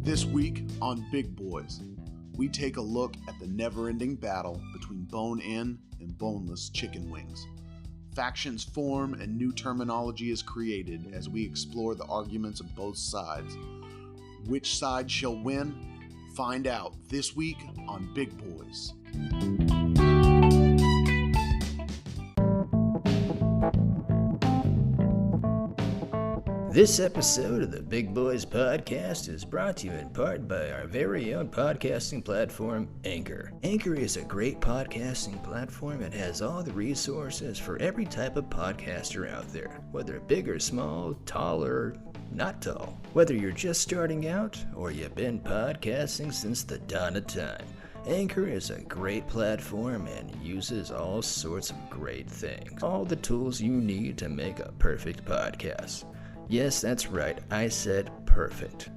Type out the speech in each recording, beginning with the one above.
This week on Big Boys, we take a look at the never-ending battle between bone-in and boneless chicken wings. Factions form and new terminology is created as we explore the arguments of both sides. Which side shall win? Find out this week on Big Boys. This episode of the Big Boys Podcast is brought to you in part by our very own podcasting platform, Anchor. Anchor is a great podcasting platform and has all the resources for every type of podcaster out there, whether big or small, tall or not tall. Whether you're just starting out or you've been podcasting since the dawn of time, Anchor is a great platform and uses all sorts of great things. All the tools you need to make a perfect podcast. Yes, that's right, I said perfect,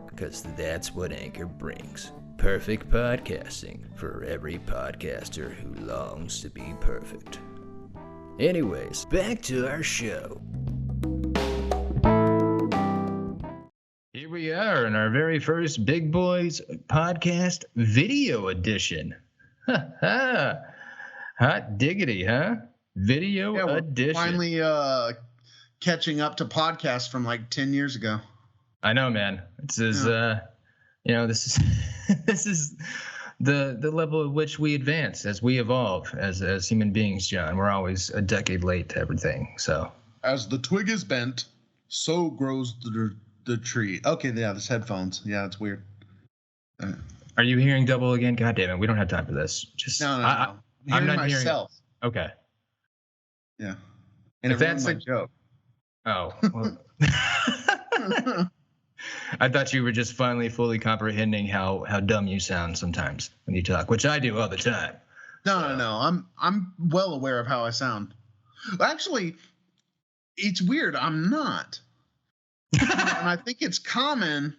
because that's what Anchor brings. Perfect podcasting for every podcaster who longs to be perfect. Anyways, back to our show. Here we are in our very first Big Boys Podcast video edition. Ha ha! Hot diggity, huh? Video edition. Finally, catching up to podcasts from like 10 years ago. I know, man. This is, this is this is the level at which we advance as we evolve as human beings, John. We're always a decade late to everything. So as the twig is bent, so grows the tree. Okay, yeah, this headphones. Yeah, it's weird. Are you hearing double again? God damn it, we don't have time for this. Just no. I'm not myself. Hearing. Okay. Yeah. And if that's my joke. Oh, well. I thought you were just finally fully comprehending how dumb you sound sometimes when you talk, which I do all the time. No. I'm well aware of how I sound. Actually, it's weird. I'm not. And I think it's common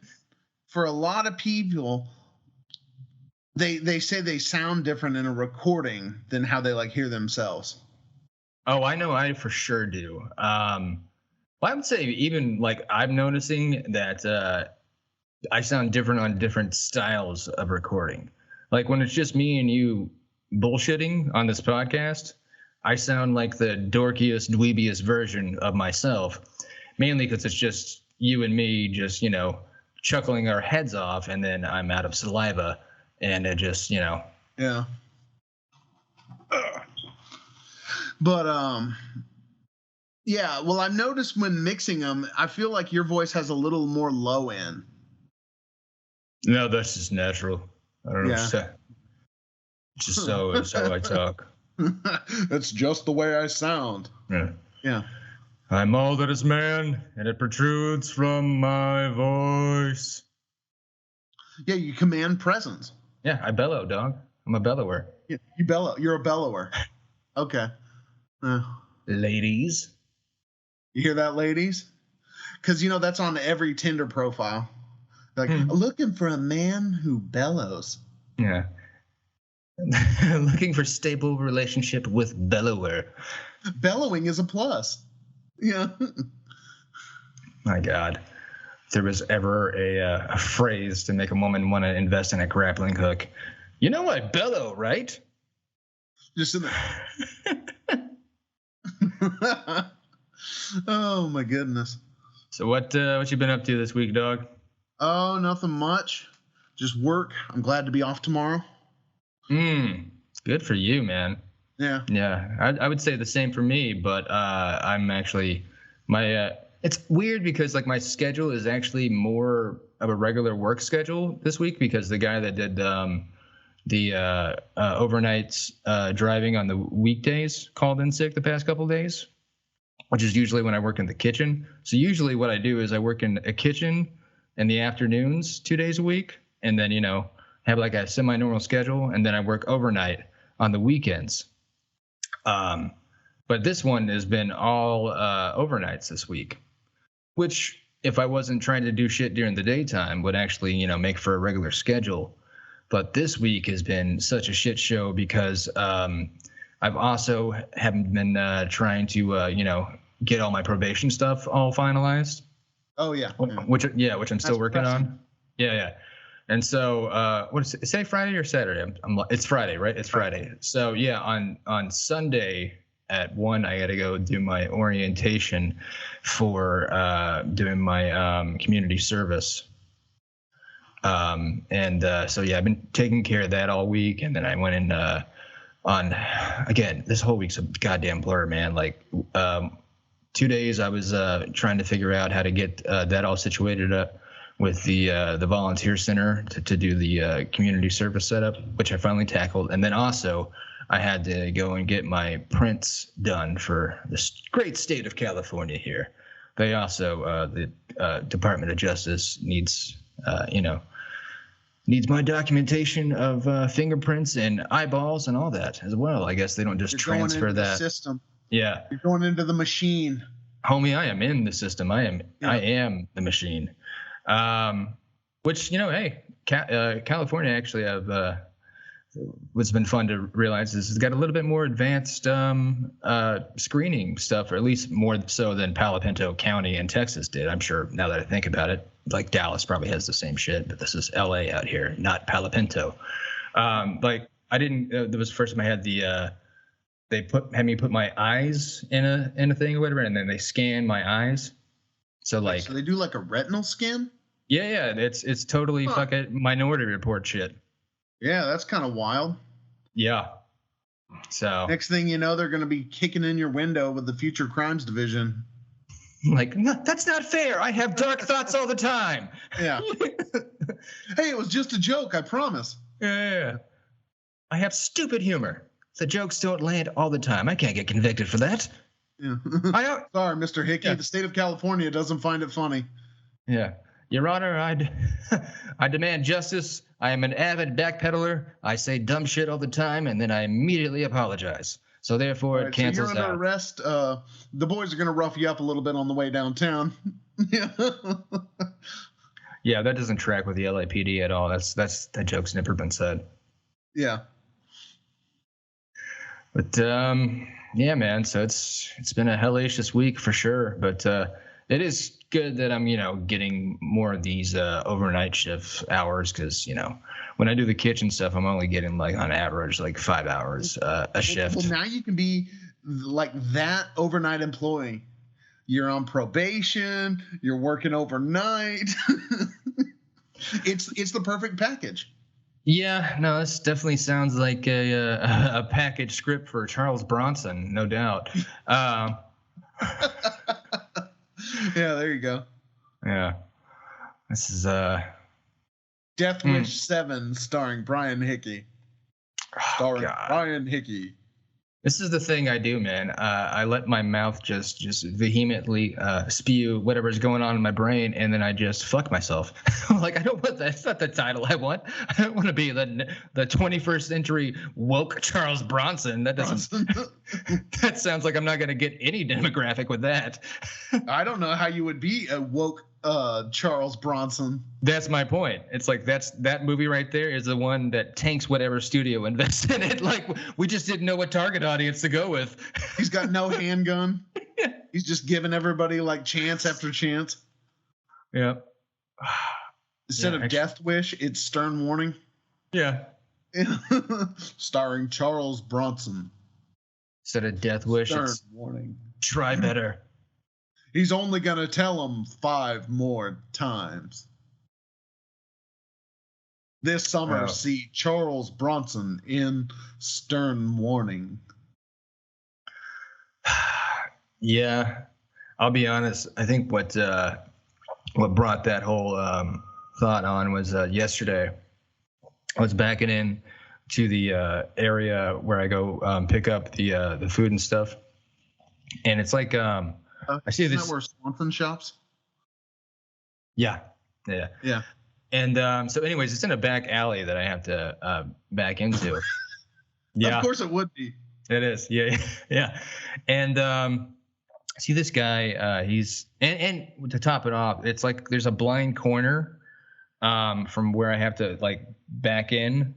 for a lot of people. They say they sound different in a recording than how they like hear themselves. Oh, I know. I for sure do. Well, I would say even like I'm noticing that I sound different on different styles of recording. Like when it's just me and you bullshitting on this podcast, I sound like the dorkiest, dweebiest version of myself, mainly because it's just you and me just, chuckling our heads off, and then I'm out of saliva, and it just, Yeah. But, yeah, well, I've noticed when mixing them, I feel like your voice has a little more low end. No, that's just natural. I don't know. Yeah. It's just it's how I talk. That's just the way I sound. Yeah. I'm all that is man, and it protrudes from my voice. Yeah, you command presence. Yeah, I bellow, dog. I'm a bellower. Yeah, you bellow. You're a bellower. Okay. Ladies. You hear that, ladies? Because, that's on every Tinder profile. Like, looking for a man who bellows. Yeah. Looking for stable relationship with bellower. Bellowing is a plus. Yeah. My God. If there was ever a phrase to make a woman want to invest in a grappling hook. You know I bellow, right? Just in the... Oh my goodness. So what you been up to this week, dog? Oh, nothing much. Just work. I'm glad to be off tomorrow. Good for you, man. Yeah. Yeah. I would say the same for me, but I'm actually it's weird because like my schedule is actually more of a regular work schedule this week because the guy that did the overnights driving on the weekdays called in sick the past couple of days, which is usually when I work in the kitchen. So usually what I do is I work in a kitchen in the afternoons 2 days a week, and then, have like a semi-normal schedule, and then I work overnight on the weekends. But this one has been all overnights this week, which if I wasn't trying to do shit during the daytime would actually, make for a regular schedule. But this week has been such a shit show because I've also haven't been trying to, get all my probation stuff all finalized. Oh yeah. Which I'm still working on. Yeah, yeah. And so, what is it? Say Friday or Saturday? It's Friday, right? It's Friday. So yeah, on Sunday at 1, I got to go do my orientation for doing my community service. So yeah, I've been taking care of that all week, and then I went in on again. This whole week's a goddamn blur, man. Like 2 days, I was trying to figure out how to get that all situated up with the volunteer center to do the community service setup, which I finally tackled. And then also I had to go and get my prints done for this great state of California here. They also, the Department of Justice needs my documentation of fingerprints and eyeballs and all that as well. I guess they don't just transfer that. The system. Yeah. You're going into the machine. Homie, I am in the system. I am the machine. Which, hey, California actually what's been fun to realize is it's got a little bit more advanced screening stuff, or at least more so than Palo Pinto County in Texas did. I'm sure now that I think about it, like Dallas probably has the same shit, but this is LA out here, not Palo Pinto. Like I didn't, there was the first time I had they had me put my eyes in a thing or whatever, and then they scan my eyes. So they do like a retinal scan? Yeah, it's totally fucking Minority Report shit. Yeah, that's kind of wild. Yeah. So next thing you know, they're going to be kicking in your window with the Future Crimes Division. Like, no, that's not fair. I have dark thoughts all the time. Yeah. Hey, it was just a joke, I promise. Yeah. I have stupid humor. The jokes don't land all the time. I can't get convicted for that. Yeah. Sorry, Mr. Hickey. Yeah. The state of California doesn't find it funny. Yeah. Your Honor, I demand justice. I am an avid backpedaler. I say dumb shit all the time, and then I immediately apologize. So therefore, it cancels out. So you're under arrest. The boys are going to rough you up a little bit on the way downtown. Yeah. Yeah, that doesn't track with the LAPD at all. That joke's never been said. Yeah. But yeah, man. So it's been a hellacious week for sure. But it is good that I'm getting more of these overnight shift hours, because when I do the kitchen stuff, I'm only getting like on average like 5 hours a shift. Well, now you can be like that overnight employee. You're on probation. You're working overnight. It's the perfect package. Yeah, no, this definitely sounds like a package script for Charles Bronson, no doubt. Yeah, there you go. Yeah. This is Death Wish 7 starring Brian Hickey. Brian Hickey. This is the thing I do, man. I let my mouth just vehemently spew whatever's going on in my brain, and then I just fuck myself. Like, I don't want that. That's not the title I want. I don't want to be the 21st century woke Charles Bronson. That doesn't. That sounds like I'm not going to get any demographic with that. I don't know how you would be a woke Charles Bronson. That's my point. It's like that movie right there is the one that tanks whatever studio invests in it. Like, we just didn't know what target audience to go with. He's got no handgun. He's just giving everybody like chance after chance. Yeah. Instead of Death Wish, it's Stern Warning. Yeah. Starring Charles Bronson. Instead of Death Wish, Stern it's Warning. Try Better. He's only going to tell him 5 more times. This summer, see Charles Bronson in Stern Warning. Yeah, I'll be honest. I think what brought that whole thought on was yesterday. I was backing in to the area where I go pick up the food and stuff, and it's like I see this. Isn't that where Swanson shops? Yeah. And so, anyways, it's in a back alley that I have to back into. Yeah, of course it would be. It is. Yeah. And I see this guy. He's and to top it off, it's like there's a blind corner from where I have to like back in.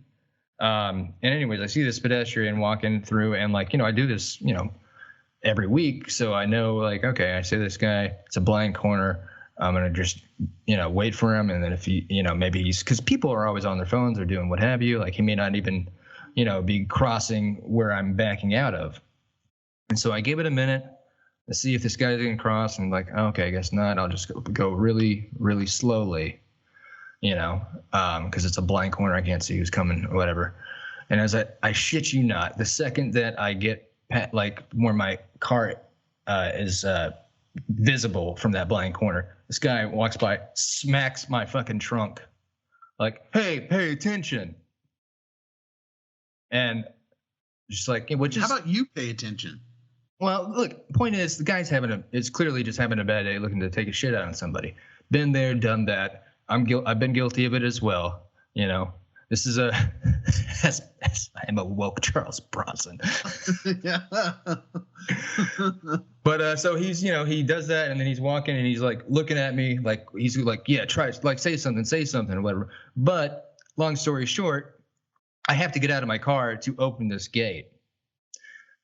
And anyways, I see this pedestrian walking through, and like I do this every week, so I know like, okay, I see this guy. It's a blind corner. I'm going to just, wait for him. And then if he, maybe because people are always on their phones or doing what have you, like he may not even, be crossing where I'm backing out of. And so I give it a minute to see if this guy's going to cross, and like, okay, I guess not. I'll just go really, really slowly, because it's a blind corner. I can't see who's coming or whatever. And as I shit you not, the second that I get like where my car is visible from that blind corner, this guy walks by, smacks my fucking trunk, like, hey, pay attention. And just like, how about you pay attention? Well, look, point is, the guy's is clearly just having a bad day, looking to take a shit out on somebody. Been there, done that. I've been guilty of it as well. This is I'm a woke Charles Bronson. Yeah. But so he's, he does that, and then he's walking, and he's like looking at me, like he's like, yeah, try, like say something or whatever. But long story short, I have to get out of my car to open this gate.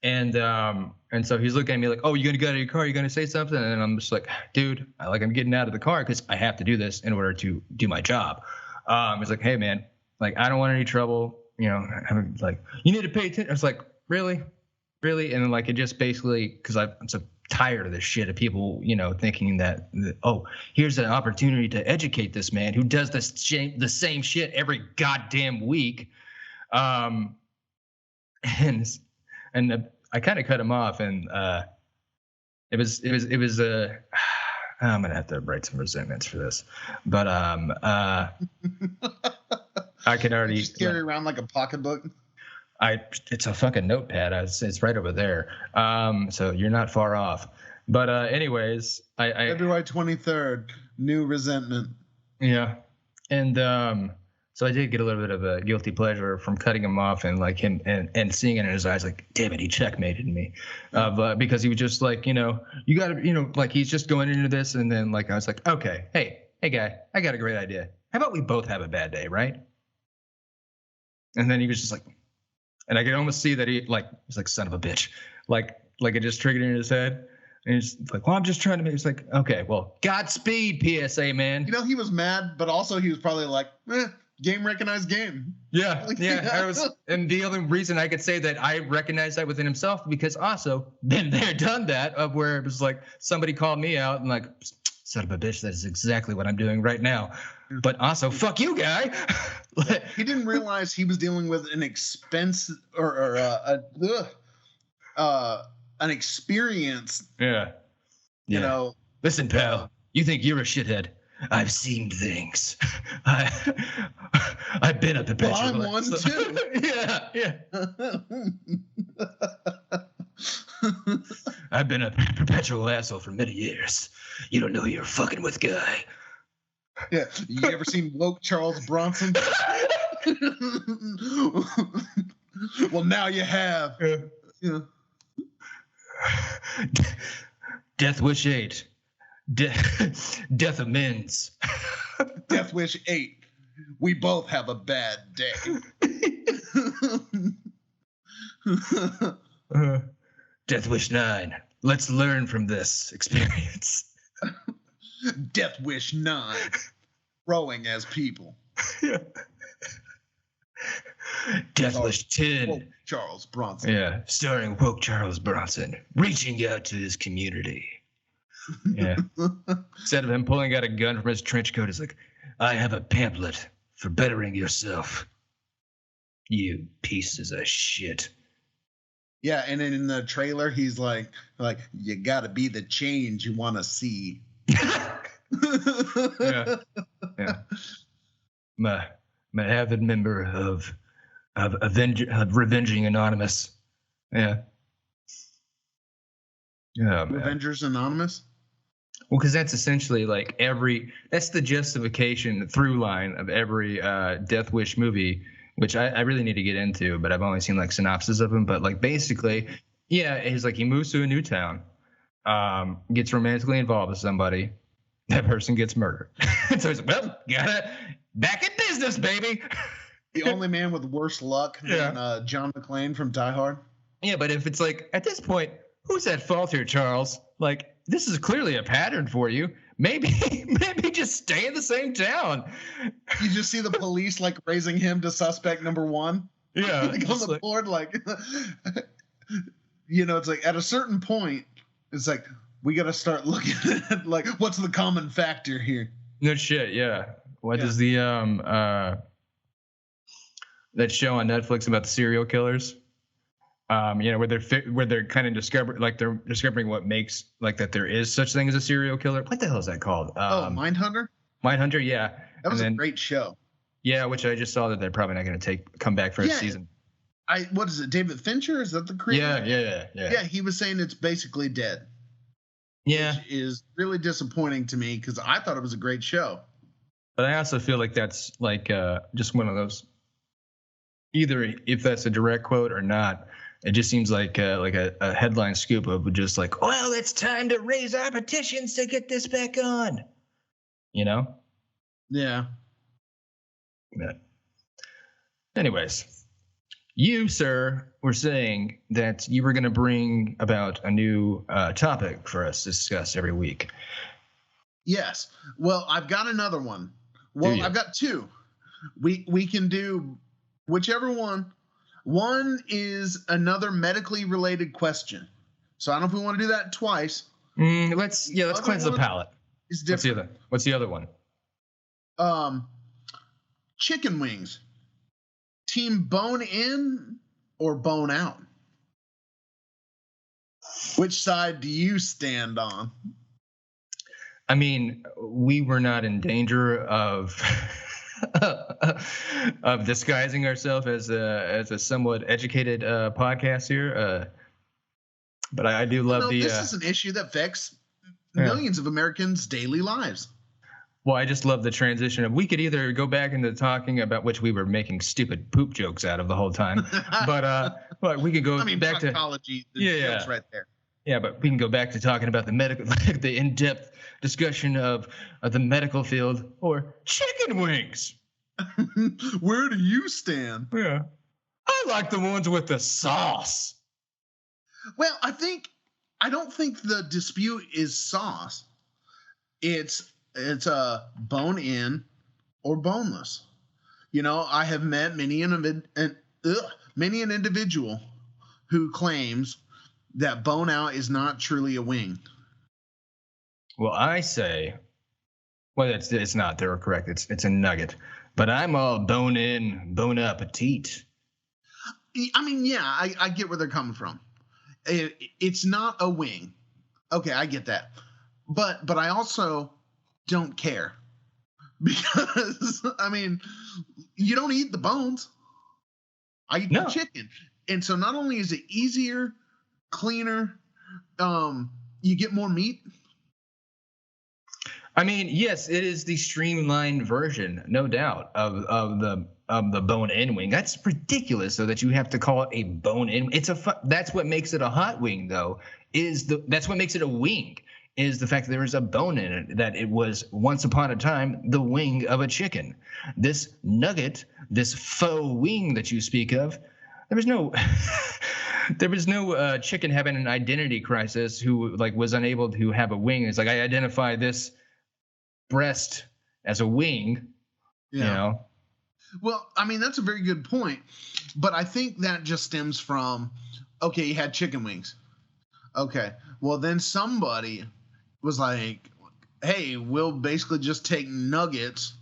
And so he's looking at me like, oh, you gonna get out of your car? You gonna say something? And I'm just like, dude, I'm getting out of the car because I have to do this in order to do my job. He's like, hey man, like I don't want any trouble. Like you need to pay attention. I was like, really? And then like it just basically, because I'm so tired of this shit of people, thinking that oh, here's an opportunity to educate this man who does the same shit every goddamn week. And I kind of cut him off, and it was I'm gonna have to write some resentments for this, but I can already just carry around like a pocketbook. It's a fucking notepad. It's right over there. So you're not far off. But anyways, February 23rd, new resentment. Yeah, and so I did get a little bit of a guilty pleasure from cutting him off and like him and seeing it in his eyes, like, damn it, he checkmated me. But because he was just like, you got to, like he's just going into this. And then like, I was like, okay, hey guy, I got a great idea. How about we both have a bad day, right? And then he was just like, and I could almost see that he's like, son of a bitch. Like it just triggered in his head. And he's like, well, I'm just trying to make, it's like, okay, well, Godspeed, PSA, man. He was mad, but also he was probably like, game recognized game. Yeah. And the only reason I could say that I recognize that within himself, because also been there, done that, of where it was like somebody called me out and like, son of a bitch, that is exactly what I'm doing right now. But also, fuck you, guy. He didn't realize he was dealing with an expense or an experience. Yeah. Listen, pal, you think you're a shithead. I've seen things. I've been a perpetual. Well, I'm one too. Yeah. I've been a perpetual asshole for many years. You don't know who you're fucking with, guy. Yeah. You ever seen woke Charles Bronson? Well, now you have. Yeah. Death Wish 8. Death amends. Death Wish 8. We both have a bad day. Death Wish 9. Let's learn from this experience. Death Wish 9. Growing as people. Yeah. Death Wish 10. Woke Charles Bronson. Yeah. Starring woke Charles Bronson. Reaching out to his community. Yeah. Instead of him pulling out a gun from his trench coat, he's like, I have a pamphlet for bettering yourself. You pieces of shit. Yeah, and then in the trailer, he's like, you gotta be the change you want to see. Yeah. I'm an avid member of Revenging Anonymous. Yeah. Yeah. Avengers Anonymous. Well, because that's essentially like that's the justification through line of every Death Wish movie, which I really need to get into, but I've only seen like synopsis of them. But like basically, yeah, he's like, he moves to a new town, gets romantically involved with somebody, that person gets murdered. So he's like, well, back in business, baby. The only man with worse luck than John McClane from Die Hard. Yeah, but if it's like, at this point, who's at fault here, Charles? Like, this is clearly a pattern for you. Maybe just stay in the same town. You just see the police like raising him to suspect number 1. Yeah, like on the board, like it's like at a certain point, it's like we got to start looking at like what's the common factor here. No shit, yeah. What is the that show on Netflix about the serial killers? Where they're kind of discovering what makes like that there is such thing as a serial killer. What the hell is that called? Mindhunter. Mindhunter, yeah. That was a great show. Yeah, which I just saw that they're probably not going to come back for a season. What is it? David Fincher? Is that the creator? Yeah. Yeah, he was saying it's basically dead. Yeah, which is really disappointing to me because I thought it was a great show. But I also feel like that's like just one of those. Either if that's a direct quote or not, it just seems like a headline scoop of just like, well, it's time to raise our petitions to get this back on. Yeah. Yeah. Anyways, you, sir, were saying that you were going to bring about a new topic for us to discuss every week. Yes. Well, I've got another one. Well, I've got 2. We can do whichever one. One is another medically related question. So I don't know if we want to do that twice. Let's cleanse the palate. It's different. What's the other one? Chicken wings. Team bone in or bone out? Which side do you stand on? I mean, we were not in danger of of disguising ourselves as a somewhat educated podcast here. But I do love this is an issue that affects millions of Americans' daily lives. Well, I just love the transition of we could either go back into talking about which we were making stupid poop jokes out of the whole time, but we could go back to jokes right there. Yeah, but we can go back to talking about the medical, the in-depth discussion of the medical field or chicken wings. Where do you stand? Yeah, I like the ones with the sauce. Well, I don't think the dispute is sauce. It's a bone in or boneless. I have met many an individual who claims that bone out is not truly a wing. Well, I say, it's not. They're correct. It's a nugget. But I'm all bone in, bone appetit. I mean, yeah, I get where they're coming from. It's not a wing. Okay, I get that. But I also don't care because I mean, you don't eat the bones. I eat the chicken, and so not only is it easier, cleaner, you get more meat. I mean, yes, it is the streamlined version, no doubt, of the bone-in wing. That's ridiculous, though, that you have to call it a bone-in. That's what makes it a hot wing, though. That's what makes it a wing. Is the fact that there is a bone in it, that it was once upon a time the wing of a chicken. This nugget, this faux wing that you speak of, there was no chicken having an identity crisis who was unable to have a wing. It's like, I identify this breast as a wing, Well, I mean, that's a very good point, but I think that just stems from, okay, you had chicken wings. Okay, well then somebody was like, hey, we'll basically just take nuggets,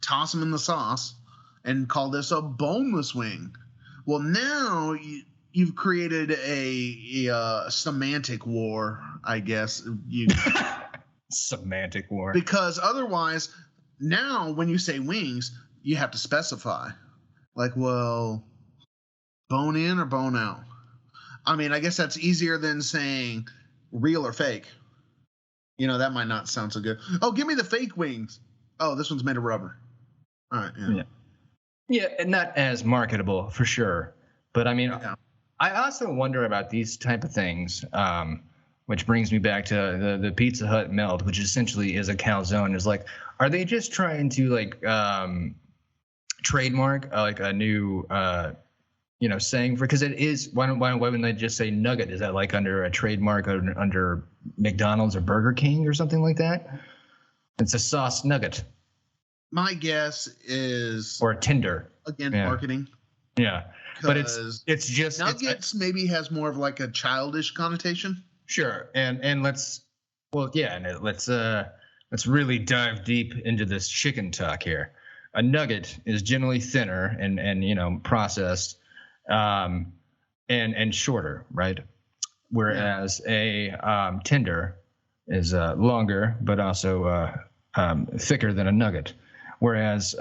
toss them in the sauce, and call this a boneless wing. Well, now you've created a semantic war, I guess. Semantic war. Because otherwise, now when you say wings, you have to specify. Like, well, bone in or bone out? I mean, I guess that's easier than saying real or fake. That might not sound so good. Oh, give me the fake wings. Oh, this one's made of rubber. All right, yeah, and not as marketable for sure. But I mean, I also wonder about these type of things, which brings me back to the Pizza Hut melt, which essentially is a calzone. Is like, are they just trying to trademark a new saying because it is. Why wouldn't they just say nugget? Is that like under a trademark under McDonald's or Burger King or something like that? It's a sauce nugget. My guess is or a Tinder. Again, marketing. Yeah, but it's just nuggets maybe has more of like a childish connotation. Sure, and let's really dive deep into this chicken talk here. A nugget is generally thinner and processed, and shorter, right? Whereas a tender is longer but also thicker than a nugget. Whereas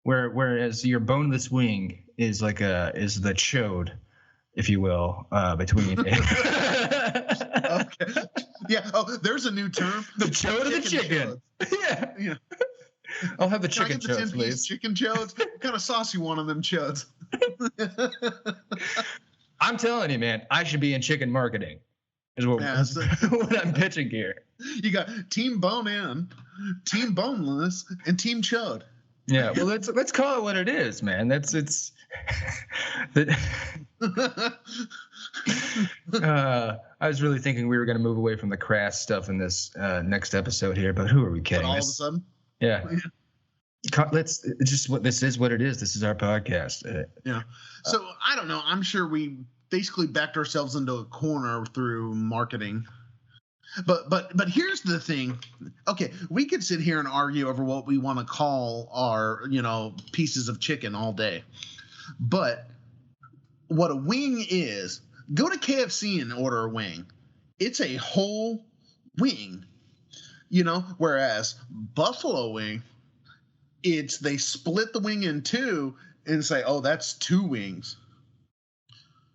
whereas your boneless wing is the chode, if you will, between. Okay. Yeah. Oh, there's a new term. The chode of the chicken. Yeah. I'll have the chicken chodes, please. Chicken chodes. What kind of sauce you want on them chodes? I'm telling you, man, I should be in chicken marketing. Is what I'm pitching here. You got Team Bone In, Team Boneless, and Team Chode. Yeah, well, let's call it what it is, man. I was really thinking we were going to move away from the crass stuff in this next episode here, but who are we kidding? But all of a sudden, yeah. Let's just what this is. What it is. This is our podcast. Yeah. So I don't know. I'm sure we basically backed ourselves into a corner through marketing. But here's the thing. Okay, we could sit here and argue over what we want to call our, pieces of chicken all day. But what a wing is, go to KFC and order a wing. It's a whole wing. Whereas buffalo wing, they split the wing in two and say, "Oh, that's 2 wings."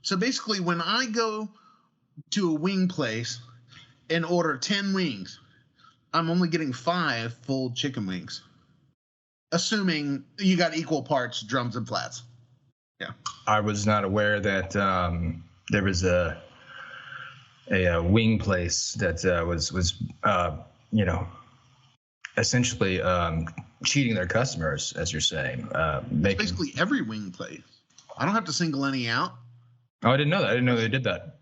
So basically, when I go to a wing place and order 10 wings, I'm only getting 5 full chicken wings, assuming you got equal parts drums and flats. Yeah. I was not aware that there was a wing place that was essentially cheating their customers, as you're saying. It's basically every wing place. I don't have to single any out. Oh, I didn't know that. I didn't know they did that.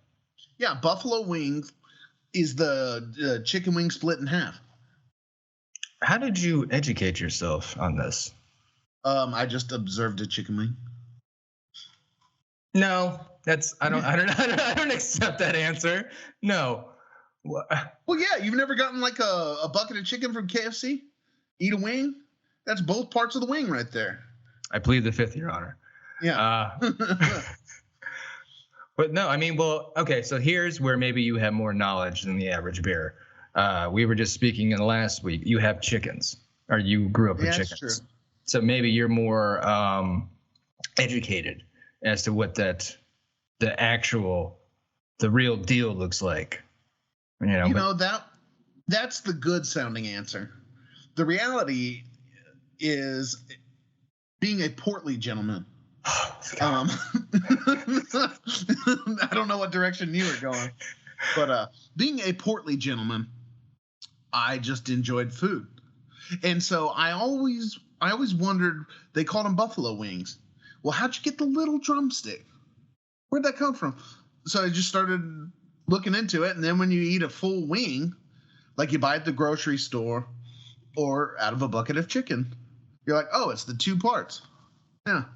Yeah, buffalo wings is the chicken wing split in half. How did you educate yourself on this? I just observed a chicken wing. No, I don't accept that answer. No. Well, yeah, you've never gotten like a bucket of chicken from KFC? Eat a wing? That's both parts of the wing right there. I plead the fifth, Your Honor. Yeah. But no, I mean, well, okay, so here's where maybe you have more knowledge than the average bear. We were just speaking in the last week. You have chickens, or you grew up with chickens. That's true. So maybe you're more educated as to what the real deal looks like. That's the good sounding answer. The reality is being a portly gentleman. I don't know what direction you were going, but being a portly gentleman, I just enjoyed food, and so I always wondered. They called them buffalo wings. Well, how'd you get the little drumstick? Where'd that come from? So I just started looking into it, and then when you eat a full wing, like you buy at the grocery store or out of a bucket of chicken, you're like, oh, it's the 2 parts. Yeah.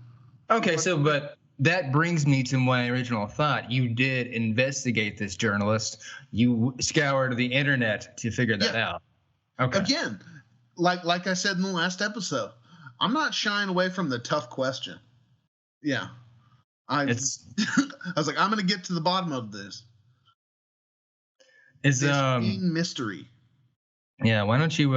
Okay, but that brings me to my original thought. You did investigate this journalist. You scoured the internet to figure that out. Okay. Again, like I said in the last episode, I'm not shying away from the tough question. Yeah. I was like, I'm going to get to the bottom of this. Is being mystery. Yeah, why don't you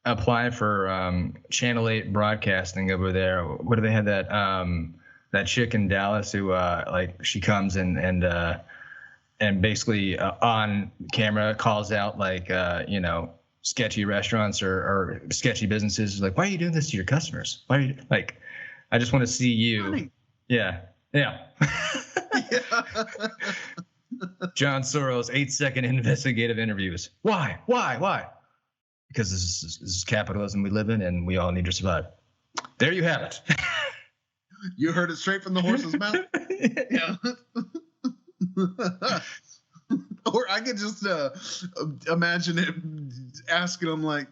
apply for Channel 8 broadcasting over there? What do they have that chick in Dallas who she comes and basically on camera calls out sketchy restaurants or sketchy businesses, like, why are you doing this to your customers? Why are you I just want to see you. Funny. Yeah. John Soros 8-second investigative interviews. Why? Because this is capitalism we live in, and we all need to survive. There you have it. You heard it straight from the horse's mouth. Yeah. Or I could just imagine it asking him like,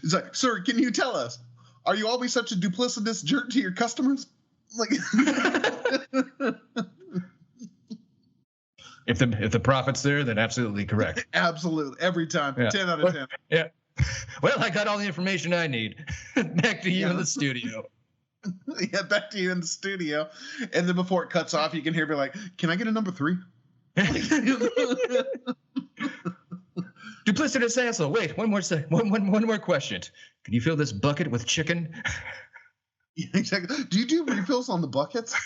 it's like, sir, can you tell us, are you always such a duplicitous jerk to your customers? Like, if the profit's there, then absolutely correct. Absolutely, every time, yeah. 10 out of 10. Yeah. Well, I got all the information I need. Back to you in the studio. Yeah, back to you in the studio, and then before it cuts off, you can hear me like, "Can I get a number 3?" Duplicitous asshole. Wait, one more question. Can you fill this bucket with chicken? Yeah, exactly. Do you do refills on the buckets?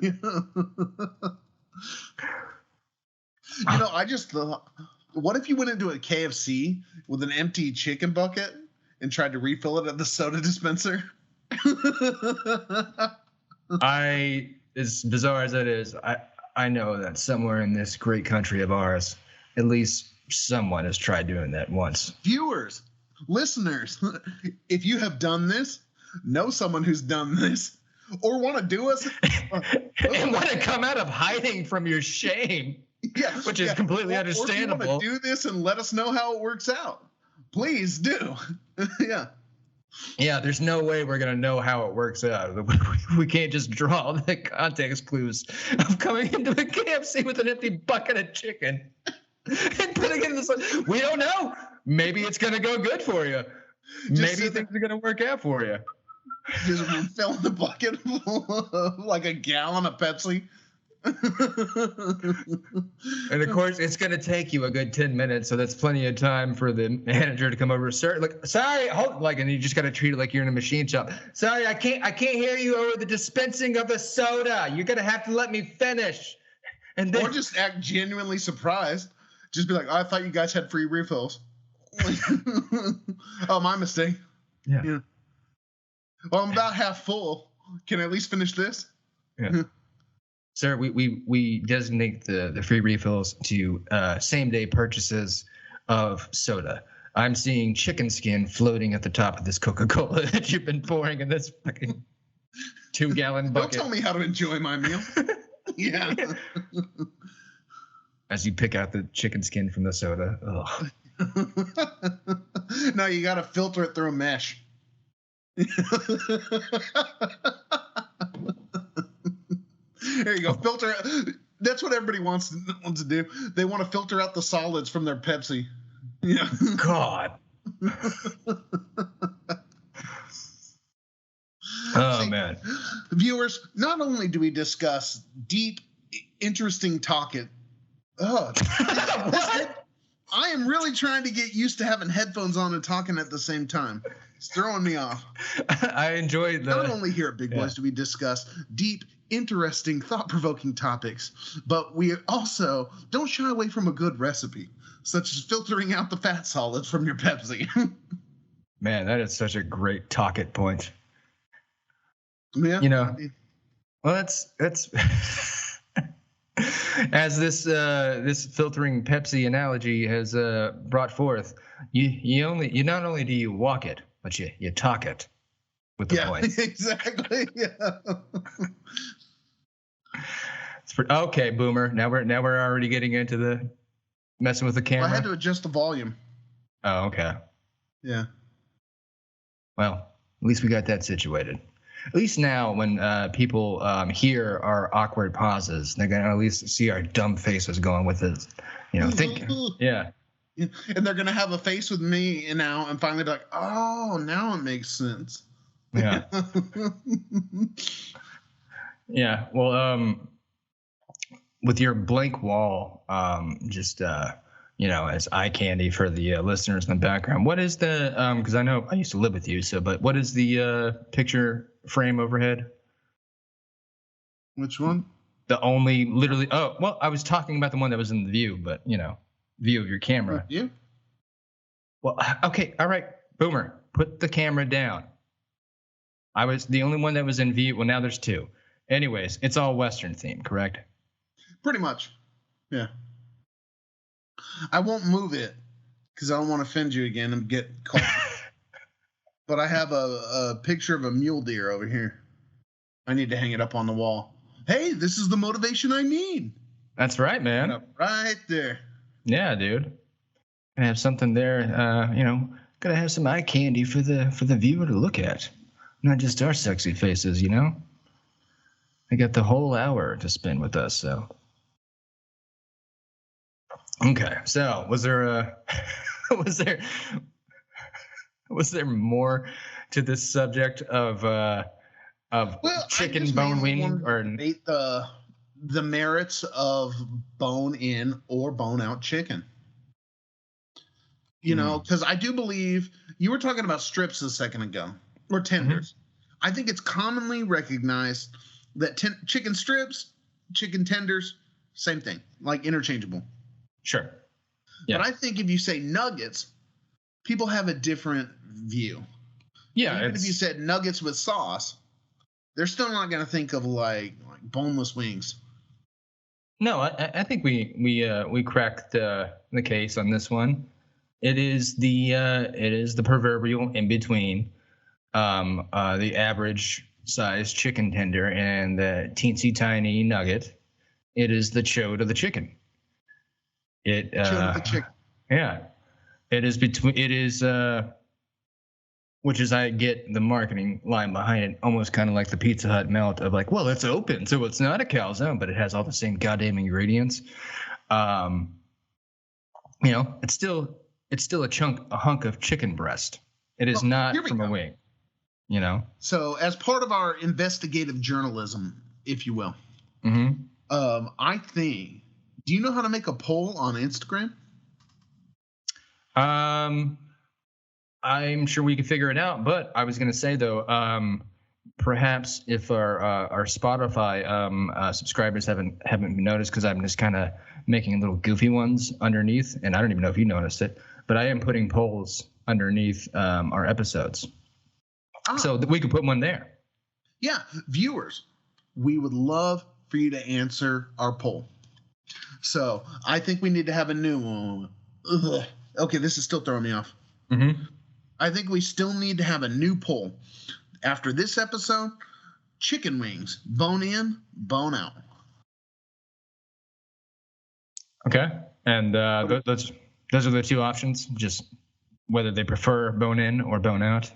You know, I just thought, what if you went into a KFC with an empty chicken bucket and tried to refill it at the soda dispenser? As bizarre as that is, I know that somewhere in this great country of ours, at least someone has tried doing that once. Viewers, listeners, if you have done this, know someone who's done this, or want to do us, and want to come out of hiding from your shame, which is completely understandable. Or if you want to do this and let us know how it works out, please do. Yeah, there's no way we're going to know how it works out. We can't just draw the context clues of coming into a KFC with an empty bucket of chicken and putting it in the. We don't know. Maybe it's going to go good for you. Maybe things are going to work out for you. Just filling the bucket like a gallon of Pepsi. And of course, it's going to take you a good 10 minutes, so that's plenty of time for the manager to come over. Sir, like, sorry, hold, like, and you just got to treat it like you're in a machine shop. Sorry, I can't hear you over the dispensing of the soda. You're going to have to let me finish. And then, or just act genuinely surprised. Just be like, I thought you guys had free refills. Oh, my mistake. Yeah. Well, I'm about half full. Can I at least finish this? Yeah. Sir, we designate the free refills to same-day purchases of soda. I'm seeing chicken skin floating at the top of this Coca-Cola that you've been pouring in this fucking 2-gallon bucket. Don't tell me how to enjoy my meal. Yeah. As you pick out the chicken skin from the soda. Ugh. No, you got to filter it through a mesh. There you go. Filter. That's what everybody wants to do. They want to filter out the solids from their Pepsi. Yeah. God. Oh, man. Viewers, not only do we discuss deep, interesting talking. Oh, I am really trying to get used to having headphones on and talking at the same time. It's throwing me off. I enjoyed that. Not only here at Big Boys do we discuss deep, interesting, thought-provoking topics, but we also don't shy away from a good recipe, such as filtering out the fat solids from your Pepsi. Man, that is such a great talk-it point. Yeah. You know, well, that's as this filtering Pepsi analogy has brought forth. You not only do you walk it, but you talk it with the points. Exactly. Yeah. Okay, Boomer. Now we're already getting into the messing with the camera. Well, I had to adjust the volume. Oh, okay. Yeah. Well, at least we got that situated. At least now, when people hear our awkward pauses, they're gonna at least see our dumb faces going with it. You know, think. Yeah. And they're gonna have a face with me now, and finally be like, "Oh, now it makes sense." Yeah. Yeah. Well, with your blank wall, just as eye candy for the listeners in the background. What is the? Because I know I used to live with you, but what is the picture frame overhead? Which one? The only literally. Oh, well, I was talking about the one that was in the view, but view of your camera. You? Well, okay, all right, Boomer, put the camera down. I was the only one that was in view. Well, now there's two. Anyways, it's all Western themed, correct? Pretty much. Yeah. I won't move it because I don't want to offend you again and get caught. But I have a picture of a mule deer over here. I need to hang it up on the wall. Hey, this is the motivation I need. That's right, man. Up right there. Yeah, dude. Gonna have something there. Gotta have some eye candy for the viewer to look at, not just our sexy faces. They got the whole hour to spend with us. So, okay. So, was there was there more to this subject of chicken bone wing or debate the merits of bone in or bone out chicken? Because I do believe you were talking about strips a second ago, or tenders. I think it's commonly recognized that chicken strips, chicken tenders, same thing, like interchangeable. Sure. Yeah. But I think if you say nuggets, people have a different view. Yeah. Even if you said nuggets with sauce, they're still not going to think of like boneless wings. No, I think we cracked the case on this one. It is the proverbial in between the average size chicken tender and the teensy tiny nugget. It is the chode of the chicken. Chode of the chicken. Yeah, it is between. It is which is I get the marketing line behind it, almost kind of like the Pizza Hut melt of like, well, it's open, so it's not a calzone, but it has all the same goddamn ingredients. It's still a hunk of chicken breast. It is not from a wing. So as part of our investigative journalism, if you will, I think. Do you know how to make a poll on Instagram? I'm sure we can figure it out, but I was going to say though, perhaps if our Spotify subscribers haven't noticed, because I'm just kind of making little goofy ones underneath, and I don't even know if you noticed it, but I am putting polls underneath our episodes, so that we could put one there. Yeah, viewers, we would love for you to answer our poll. So I think we need to have a new one. Okay, this is still throwing me off. I think we still need to have a new poll. After this episode, chicken wings, bone in, bone out. Okay, and those are the two options, just whether they prefer bone in or bone out.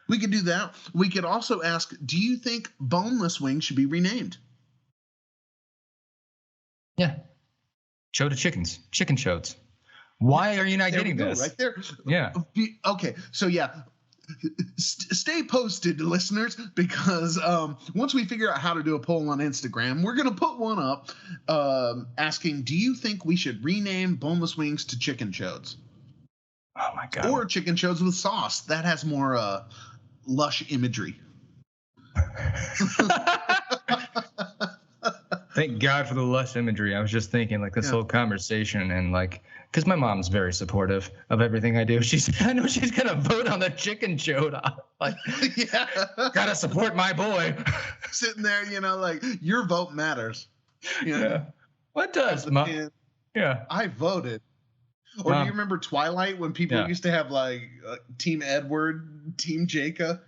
We could do that. We could also ask, do you think boneless wings should be renamed? Yeah. Chode chickens. Chicken chodes. Why are you not getting this? Right there. Yeah. Okay. So yeah, stay posted, listeners, because once we figure out how to do a poll on Instagram, we're gonna put one up asking, do you think we should rename boneless wings to chicken chodes? Oh my god. Or chicken chodes with sauce. That has more lush imagery. Thank God for the lush imagery. I was just thinking, like, this whole conversation, and like, because my mom's very supportive of everything I do. I know she's gonna vote on the chicken chode. Like, gotta support my boy. Sitting there, like, your vote matters. Yeah. What does, Mom? Yeah. I voted. Or do you remember Twilight when people used to have like Team Edward, Team Jacob?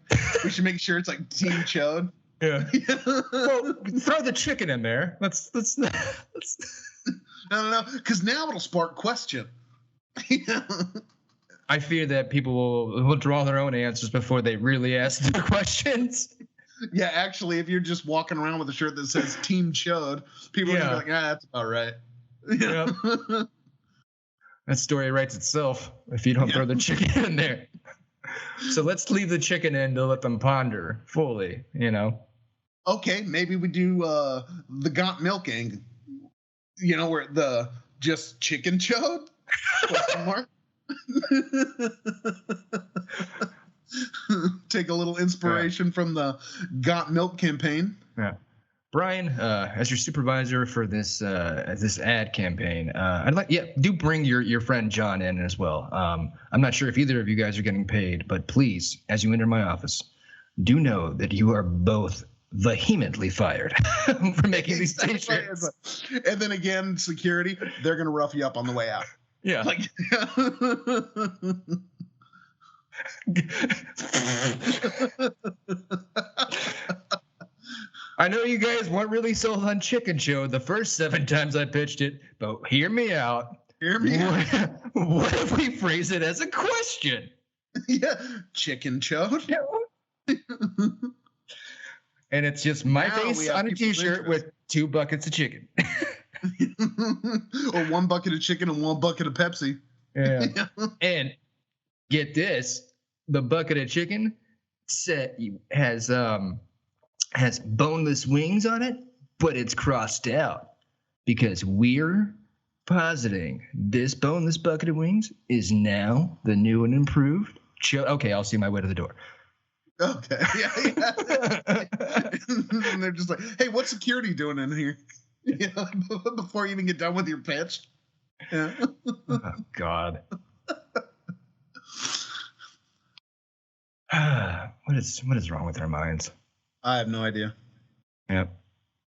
We should make sure it's like Team Chode. Yeah. Well, throw the chicken in there. Let's. No, because now it'll spark question. I fear that people will draw their own answers before they really ask their questions. Yeah, actually, if you're just walking around with a shirt that says Team Chode, people are gonna be like, that's about right. Yeah. That story writes itself if you don't throw the chicken in there. So let's leave the chicken in to let them ponder fully, Okay, maybe we do the got milking, where the just chicken chode? Question mark. Take a little inspiration from the Got Milk campaign. Yeah. Brian, as your supervisor for this ad campaign, do bring your friend John in as well. I'm not sure if either of you guys are getting paid, but please, as you enter my office, do know that you are both vehemently fired for making these t-shirts. And then again, security, they're gonna rough you up on the way out. Yeah. Like, I know you guys weren't really sold on Chicken Show the first 7 times I pitched it, but hear me out. Hear me out. What if we phrase it as a question? Yeah, chicken chode. And it's just my Now face on a T-shirt with 2 buckets of chicken. Or 1 bucket of chicken and 1 bucket of Pepsi. Yeah. And get this, the bucket of chicken has boneless wings on it, but it's crossed out because we're positing this boneless bucket of wings is now the new and improved. Okay, I'll see my way to the door. Okay. Yeah. And they're just like, hey, what's security doing in here? Yeah, before you even get done with your pitch. Yeah. Oh, God. What is wrong with our minds? I have no idea. Yep.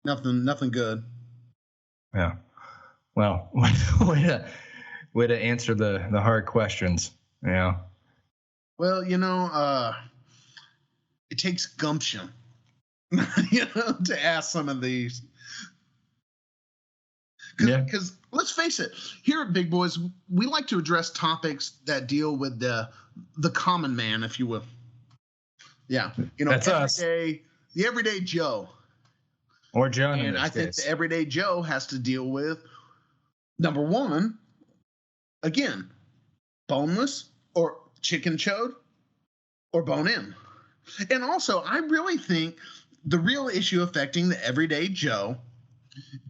Nothing good. Yeah. Well, way to answer the hard questions. Yeah. Well, it takes gumption, to ask some of these. Because let's face it, here at Big Boys, we like to address topics that deal with the common man, if you will. Yeah, that's us. The everyday Joe, or John. And I think the everyday Joe has to deal with, number one, again, boneless or chicken chode or bone in. And also, I really think the real issue affecting the everyday Joe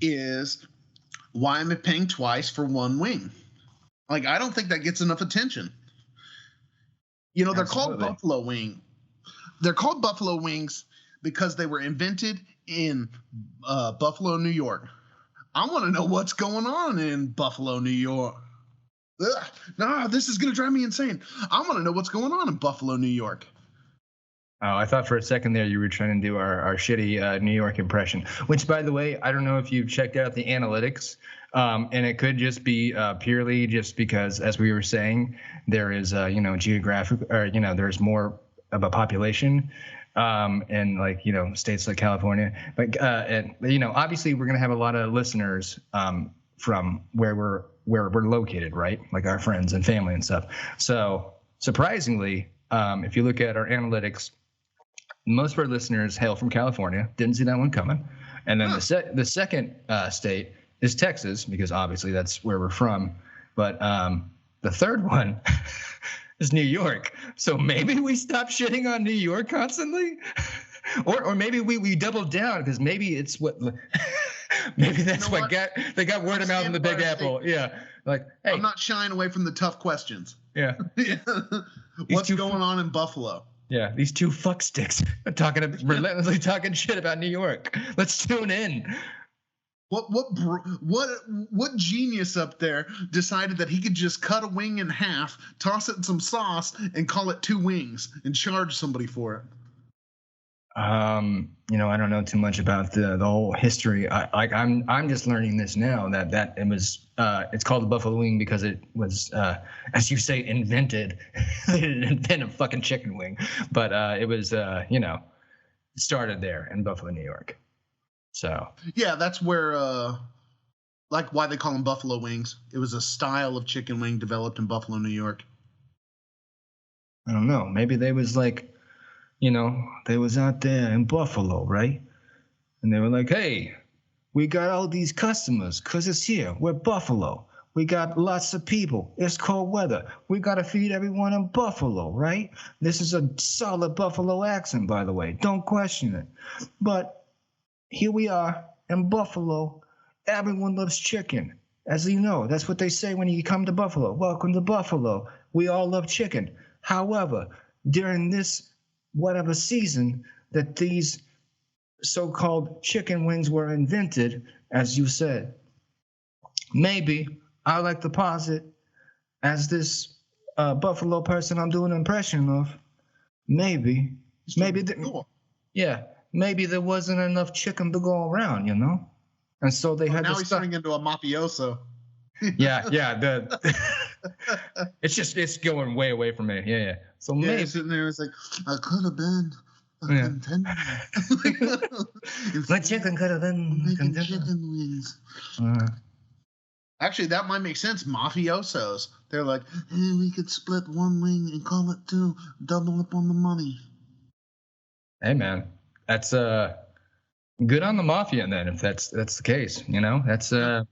is, why am I paying twice for 1 wing? Like, I don't think that gets enough attention. They're called buffalo wing. They're called buffalo wings because they were invented in Buffalo, New York. I want to know what's going on in Buffalo, New York. No, this is going to drive me insane. I want to know what's going on in Buffalo, New York. Oh, I thought for a second there you were trying to do our shitty New York impression, which, by the way, I don't know if you've checked out the analytics, and it could just be purely just because, as we were saying, there is, geographic, or, there's more of a population in, states like California. But, obviously we're going to have a lot of listeners from where we're located, right? Like our friends and family and stuff. So surprisingly, if you look at our analytics, most of our listeners hail from California. Didn't see that one coming. And then the second state is Texas, because obviously that's where we're from. But the third one is New York. So maybe we stop shitting on New York constantly, or maybe we double down, because maybe it's what maybe that's what they got word of mouth in the Big Apple. Yeah, like, hey, I'm not shying away from the tough questions. Yeah. What's going on in Buffalo? Yeah, these 2 fucksticks are relentlessly talking shit about New York. Let's tune in. What genius up there decided that he could just cut a wing in half, toss it in some sauce, and call it 2 wings and charge somebody for it? I don't know too much about the whole history. I'm just learning this now that it was it's called the buffalo wing because it was as you say, invented. They didn't invent a fucking chicken wing, but it was it started there in Buffalo, New York. So yeah, that's where why they call them buffalo wings. It was a style of chicken wing developed in Buffalo, New York. I don't know. Maybe they was like, they was out there in Buffalo, right? And they were like, hey, we got all these customers because it's here. We're Buffalo. We got lots of people. It's cold weather. We got to feed everyone in Buffalo, right? This is a solid Buffalo accent, by the way. Don't question it. But here we are in Buffalo. Everyone loves chicken. As you know, that's what they say when you come to Buffalo. Welcome to Buffalo. We all love chicken. However, during this whatever season that these so-called chicken wings were invented, as you said, maybe I like to posit, as this Buffalo person I'm doing an impression of, maybe there wasn't enough chicken to go around, and so they had now to he's turning into a mafioso. yeah It's going way away from me. Yeah. So maybe sitting there, it's like, I could have been a contender. My chicken could have been making chicken wings. Actually, that might make sense. Mafiosos. They're like, hey, we could split one wing and call it two. Double up on the money. Hey, man. That's good on the mafia then, if that's the case. You know, that's I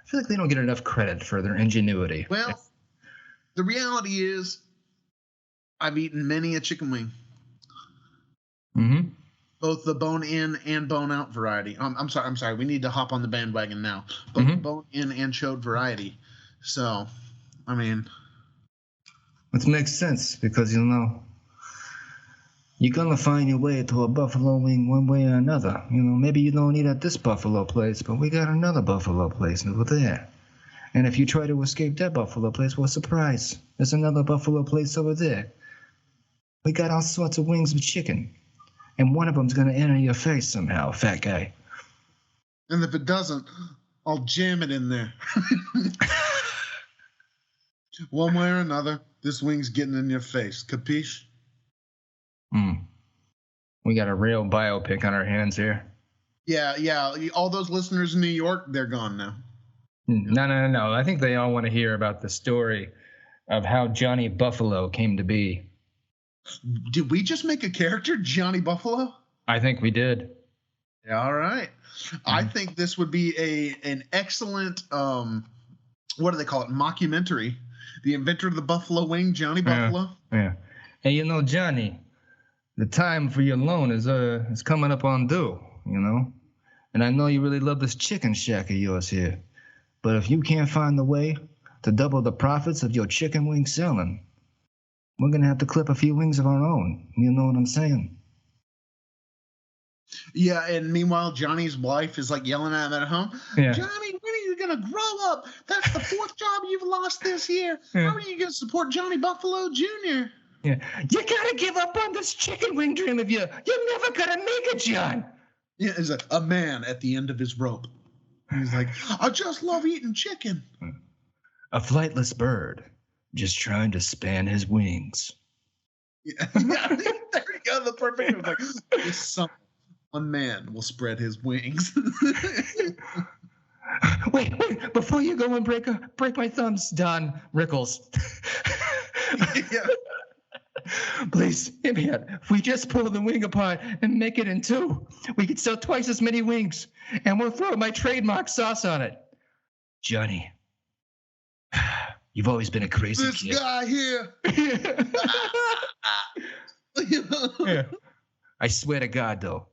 feel like they don't get enough credit for their ingenuity. Well, the reality is, I've eaten many a chicken wing. Mm-hmm. Both the bone-in and bone-out variety. I'm sorry. We need to hop on the bandwagon now. Both the bone-in and chode variety. So, I mean, it makes sense because you're gonna find your way to a buffalo wing one way or another. Maybe you don't eat at this buffalo place, but we got another buffalo place over there. And if you try to escape that buffalo place, well, surprise, there's another buffalo place over there. We got all sorts of wings with chicken. And one of them's going to enter your face somehow, fat guy. And if it doesn't, I'll jam it in there. One way or another, this wing's getting in your face. Capiche? We got a real biopic on our hands here. Yeah. All those listeners in New York, they're gone now. No. I think they all want to hear about the story of how Johnny Buffalo came to be. Did we just make a character, Johnny Buffalo? I think we did. Yeah, all right. I think this would be an excellent, what do they call it, mockumentary. The inventor of the buffalo wing, Johnny Buffalo. Yeah. And Johnny, the time for your loan is coming up on due, And I know you really love this chicken shack of yours here. But if you can't find the way to double the profits of your chicken wing selling, we're going to have to clip a few wings of our own. You know what I'm saying? Yeah, and meanwhile, Johnny's wife is like yelling at him at home. Yeah. Johnny, when are you going to grow up? That's the fourth job you've lost this year. Yeah. How are you going to support Johnny Buffalo Jr.? Yeah. You got to give up on this chicken wing dream of you. You're never going to make it, John. Yeah, it's like a man at the end of his rope. He's like, I just love eating chicken. A flightless bird. Just trying to span his wings. Yeah, there you go. The perfect. It was like this summer, one man will spread his wings. Wait! Before you go and break my thumbs, Don Rickles. Yeah. Please, hear me out. If we just pull the wing apart and make it in two, we could sell twice as many wings, and we'll throw my trademark sauce on it. Johnny. You've always been a crazy kid. This guy here. Yeah. I swear to God, though,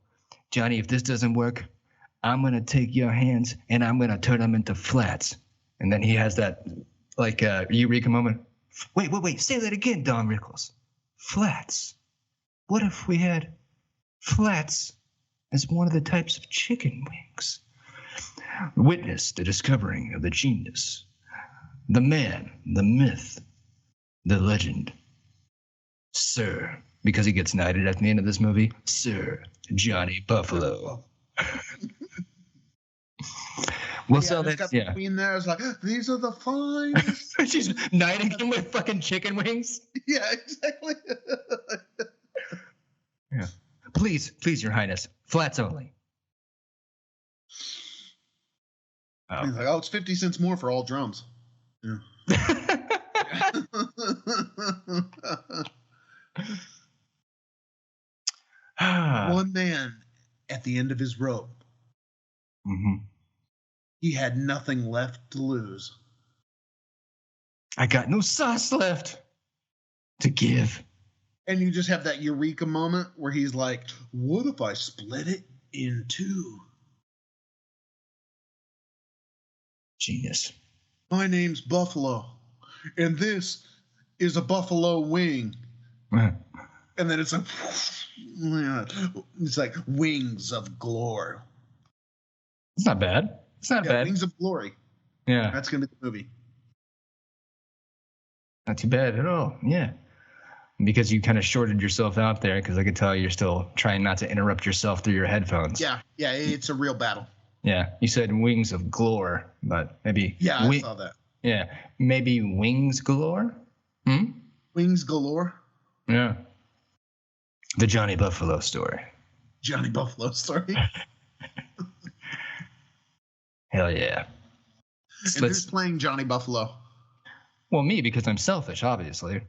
Johnny, if this doesn't work, I'm going to take your hands and I'm going to turn them into flats. And then he has that, eureka moment. Wait. Say that again, Don Rickles. Flats. What if we had flats as one of the types of chicken wings? Witness the discovering of the genius. The man, the myth, the legend. Sir, because he gets knighted at the end of this movie, Sir Johnny Buffalo. We'll sell that. Yeah. Queen there is like, these are the finest. She's knighting him with fucking chicken wings. Yeah, exactly. Yeah. Please, Your Highness, flats only. He's like, it's 50 cents more for all drums. Yeah. One man at the end of his rope. Mm-hmm. He had nothing left to lose. I got no sauce left to give. And you just have that eureka moment where he's like, what if I split it in two? Genius. My name's Buffalo, and this is a buffalo wing. And then it's like wings of glory. It's not bad. It's not bad. Wings of glory. Yeah. That's going to be the movie. Not too bad at all. Yeah. Because you kind of shorted yourself out there, because I could tell you're still trying not to interrupt yourself through your headphones. Yeah, it's a real battle. Yeah, you said wings of glory, but maybe... Yeah, I saw that. Yeah, maybe Wings Galore. Wings galore. Yeah, the Johnny Buffalo story. Johnny Buffalo story. Hell yeah. And who's playing Johnny Buffalo? Well, me, because I'm selfish, obviously.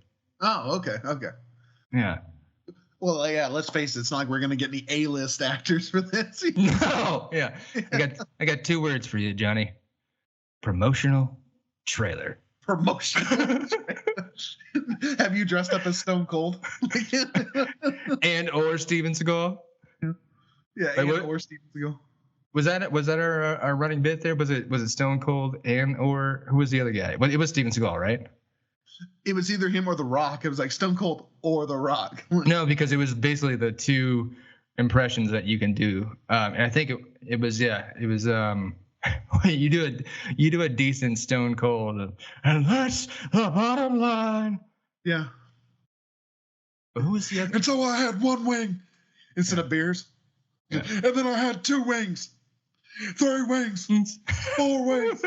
Oh, okay. Yeah. Well, yeah. Let's face it. It's not like we're gonna get any A-list actors for this. No. Yeah. I got 2 words for you, Johnny. Promotional trailer. Promotional. Have you dressed up as Stone Cold? And or Steven Seagal? Yeah, or Steven Seagal. Was that our running bit there? Was it Stone Cold and or who was the other guy? Well, it was Steven Seagal, right? It was either him or The Rock. It was like Stone Cold or The Rock. No, because it was basically the 2 impressions that you can do. And I think it was you do a decent Stone Cold, and that's the bottom line. Yeah. But who was the other? And so I had 1 wing instead of beers. Yeah. And then I had 2 wings, 3 wings, 4 wings.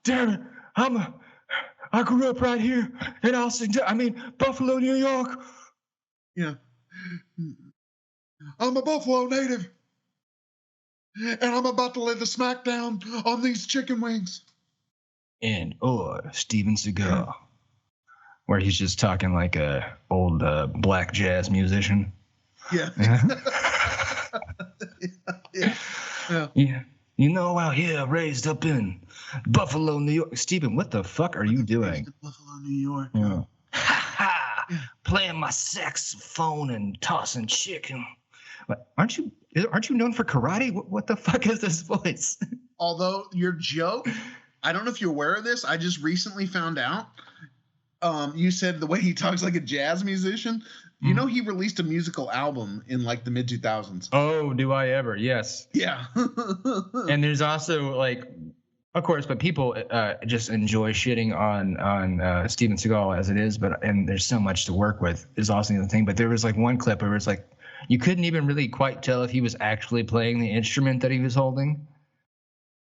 Damn it! I grew up right here in Austin. Buffalo, New York. Yeah. I'm a Buffalo native, and I'm about to lay the smackdown on these chicken wings. And or Steven Seagal, where he's just talking like a old black jazz musician. Yeah. Yeah. You know, out here, raised up in Buffalo, New York. Steven, what the fuck are you doing? Buffalo, New York. Yeah. Playing my saxophone and tossing chicken. Aren't you known for karate? What the fuck is this voice? Although your joke, I don't know if you're aware of this. I just recently found out. You said the way he talks like a jazz musician. You know, he released a musical album in like the mid 2000s. Oh, do I ever? Yes. Yeah. And there's also like, of course, but people just enjoy shitting on Steven Seagal as it is. And there's so much to work with is also the thing. But there was like one clip where it's like you couldn't even really quite tell if he was actually playing the instrument that he was holding.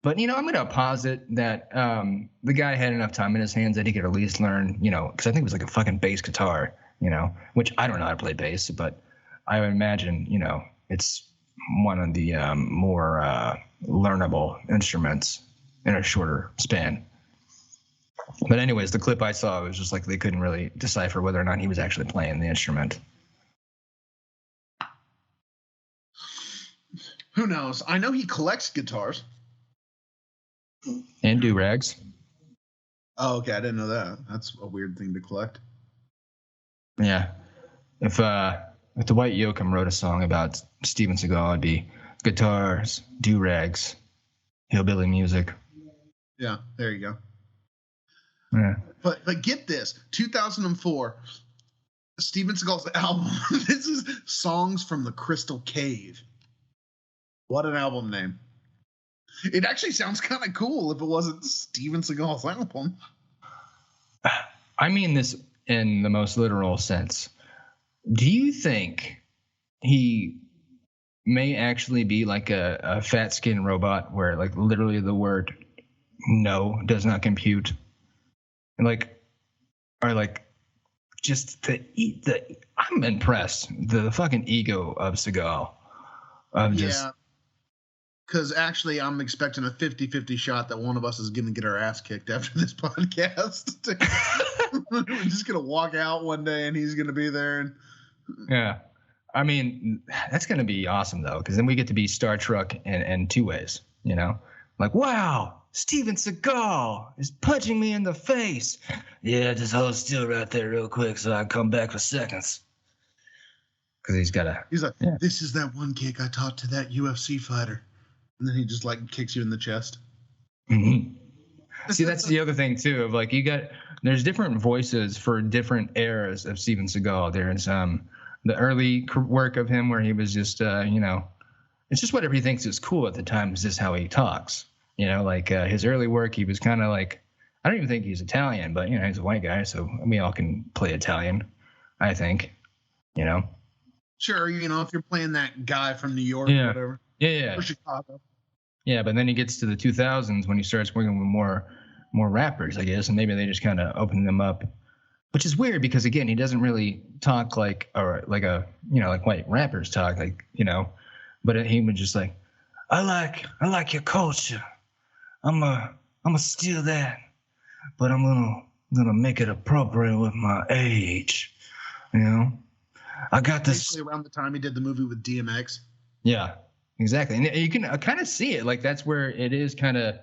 But, I'm going to posit that the guy had enough time in his hands that he could at least learn, because I think it was like a fucking bass guitar, which I don't know how to play bass, but I would imagine, it's one of the more learnable instruments in a shorter span. But anyways, the clip I saw was just like they couldn't really decipher whether or not he was actually playing the instrument. Who knows? I know he collects guitars. And do-rags. Oh, okay. I didn't know that. That's a weird thing to collect. Yeah. If Dwight Yoakam wrote a song about Steven Seagal, it'd be guitars, do-rags, hillbilly music. Yeah, there you go. Yeah. But get this, 2004, Steven Seagal's album. This is Songs from the Crystal Cave. What an album name. It actually sounds kind of cool if it wasn't Steven Seagal's album. I mean this in the most literal sense. Do you think he may actually be like a fat skin robot where like literally the word no does not compute? And I'm impressed. The fucking ego of Seagal. Yeah. Because actually, I'm expecting a 50-50 shot that one of us is going to get our ass kicked after this podcast. We're just going to walk out one day and he's going to be there. And yeah. I mean, that's going to be awesome, though, because then we get to be Star Trek in 2 ways, Like, wow, Steven Seagal is punching me in the face. Yeah, just hold still right there real quick so I can come back for seconds. Because he's like, yeah. This is that one kick I taught to that UFC fighter. And then he just like kicks you in the chest. Mm-hmm. See, that's the other thing too. Of like there's different voices for different eras of Steven Seagal. There's the early work of him where he was just it's just whatever he thinks is cool at the time is just how he talks. His early work, he was kind of like, I don't even think he's Italian, but he's a white guy, so we all can play Italian, I think. Sure, if you're playing that guy from New York or whatever. Yeah. Or Chicago. Yeah, but then he gets to the 2000s when he starts working with more rappers, I guess, and maybe they just kind of open them up, which is weird because again, he doesn't really talk like like white rappers talk, like but he was just like, I like your culture. I'm gonna steal that, but I'm gonna make it appropriate with my age. I got this. Basically around the time he did the movie with DMX. Yeah, exactly. And you can kind of see it. Like that's where it is kind of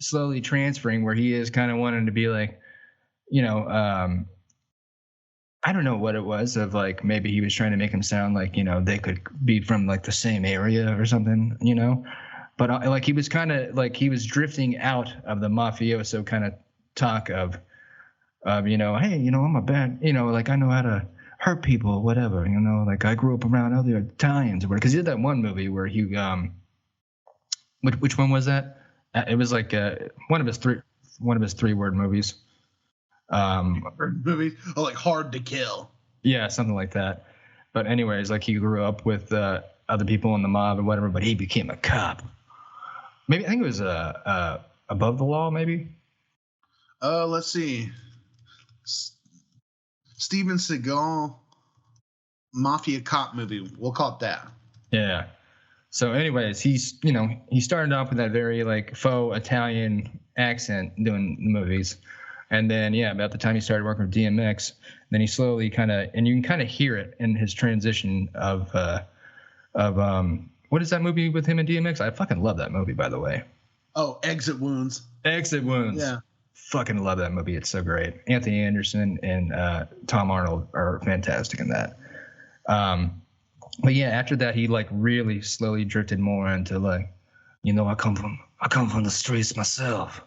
slowly transferring, where he is kind of wanting to be like, I don't know what it was of like maybe he was trying to make him sound like they could be from like the same area or something, but like he was kind of like he was drifting out of the mafioso kind of talk of hey, I'm a bad, like I know how to hurt people, whatever, like I grew up around other Italians, because he did that one movie where he which one was that? It was like one of his three-word movies. Movies, like Hard to Kill. Yeah, something like that. But anyways, like he grew up with other people in the mob or whatever, but he became a cop. Maybe I think it was Above the Law, maybe. Let's see. Steven Seagal mafia cop movie. We'll call it that. Yeah. So anyways, he started off with that very like faux Italian accent doing movies. And then, about the time he started working with DMX, then he slowly and you can kind of hear it in his transition of what is that movie with him and DMX? I fucking love that movie, by the way. Oh, Exit Wounds. Exit Wounds. Yeah. Fucking love that movie. It's so great. Anthony Anderson and Tom Arnold are fantastic in that. But yeah, after that, he like really slowly drifted more into like, I come from the streets myself.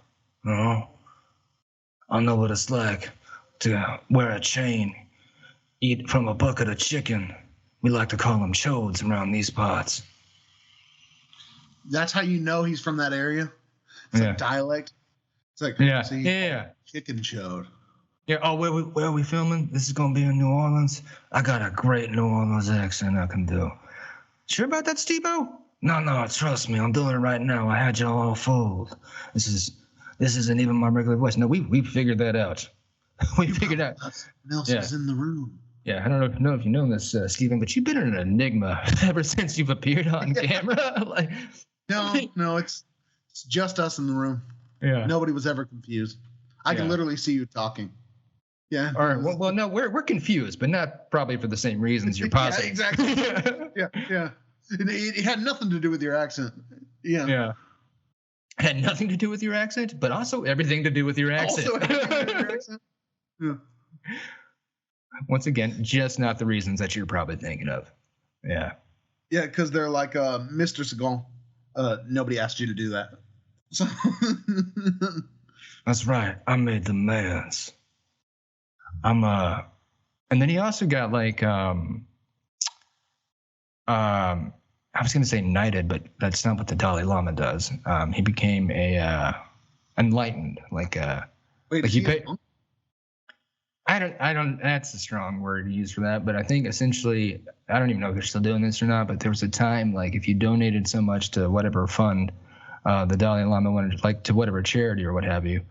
I know what it's like to wear a chain, eat from a bucket of chicken. We like to call them chodes around these parts. That's how you know he's from that area? It's like dialect. It's like, chicken chode. Yeah. Oh, where are we filming? This is going to be in New Orleans? I got a great New Orleans accent I can do. Sure about that, Steve-O? No, trust me. I'm doing it right now. I had y'all all fooled. This isn't even my regular voice. No, we figured that out. We figured out. Nelson's in the room. Yeah, I don't know if you know this, Stephen, but you've been an enigma ever since you've appeared on camera. Like, no, it's just us in the room. Yeah. Nobody was ever confused. I can literally see you talking. Yeah. All right. Well, no, we're confused, but not probably for the same reasons you're positive. Yeah, exactly. yeah. It had nothing to do with your accent. Yeah. Yeah. Had nothing to do with your accent, but also everything to do with your accent. Yeah. Once again, just not the reasons that you're probably thinking of. Yeah. Yeah, because they're like, Mr. Seagal, nobody asked you to do that. So That's right. I made demands. And then he also got like, I was going to say knighted, but that's not what the Dalai Lama does. He became enlightened, like wait, like he I don't. That's a strong word to use for that, but I think essentially, I don't even know if they're still doing this or not. But there was a time, like if you donated so much to whatever fund the Dalai Lama wanted, like to whatever charity or what have you,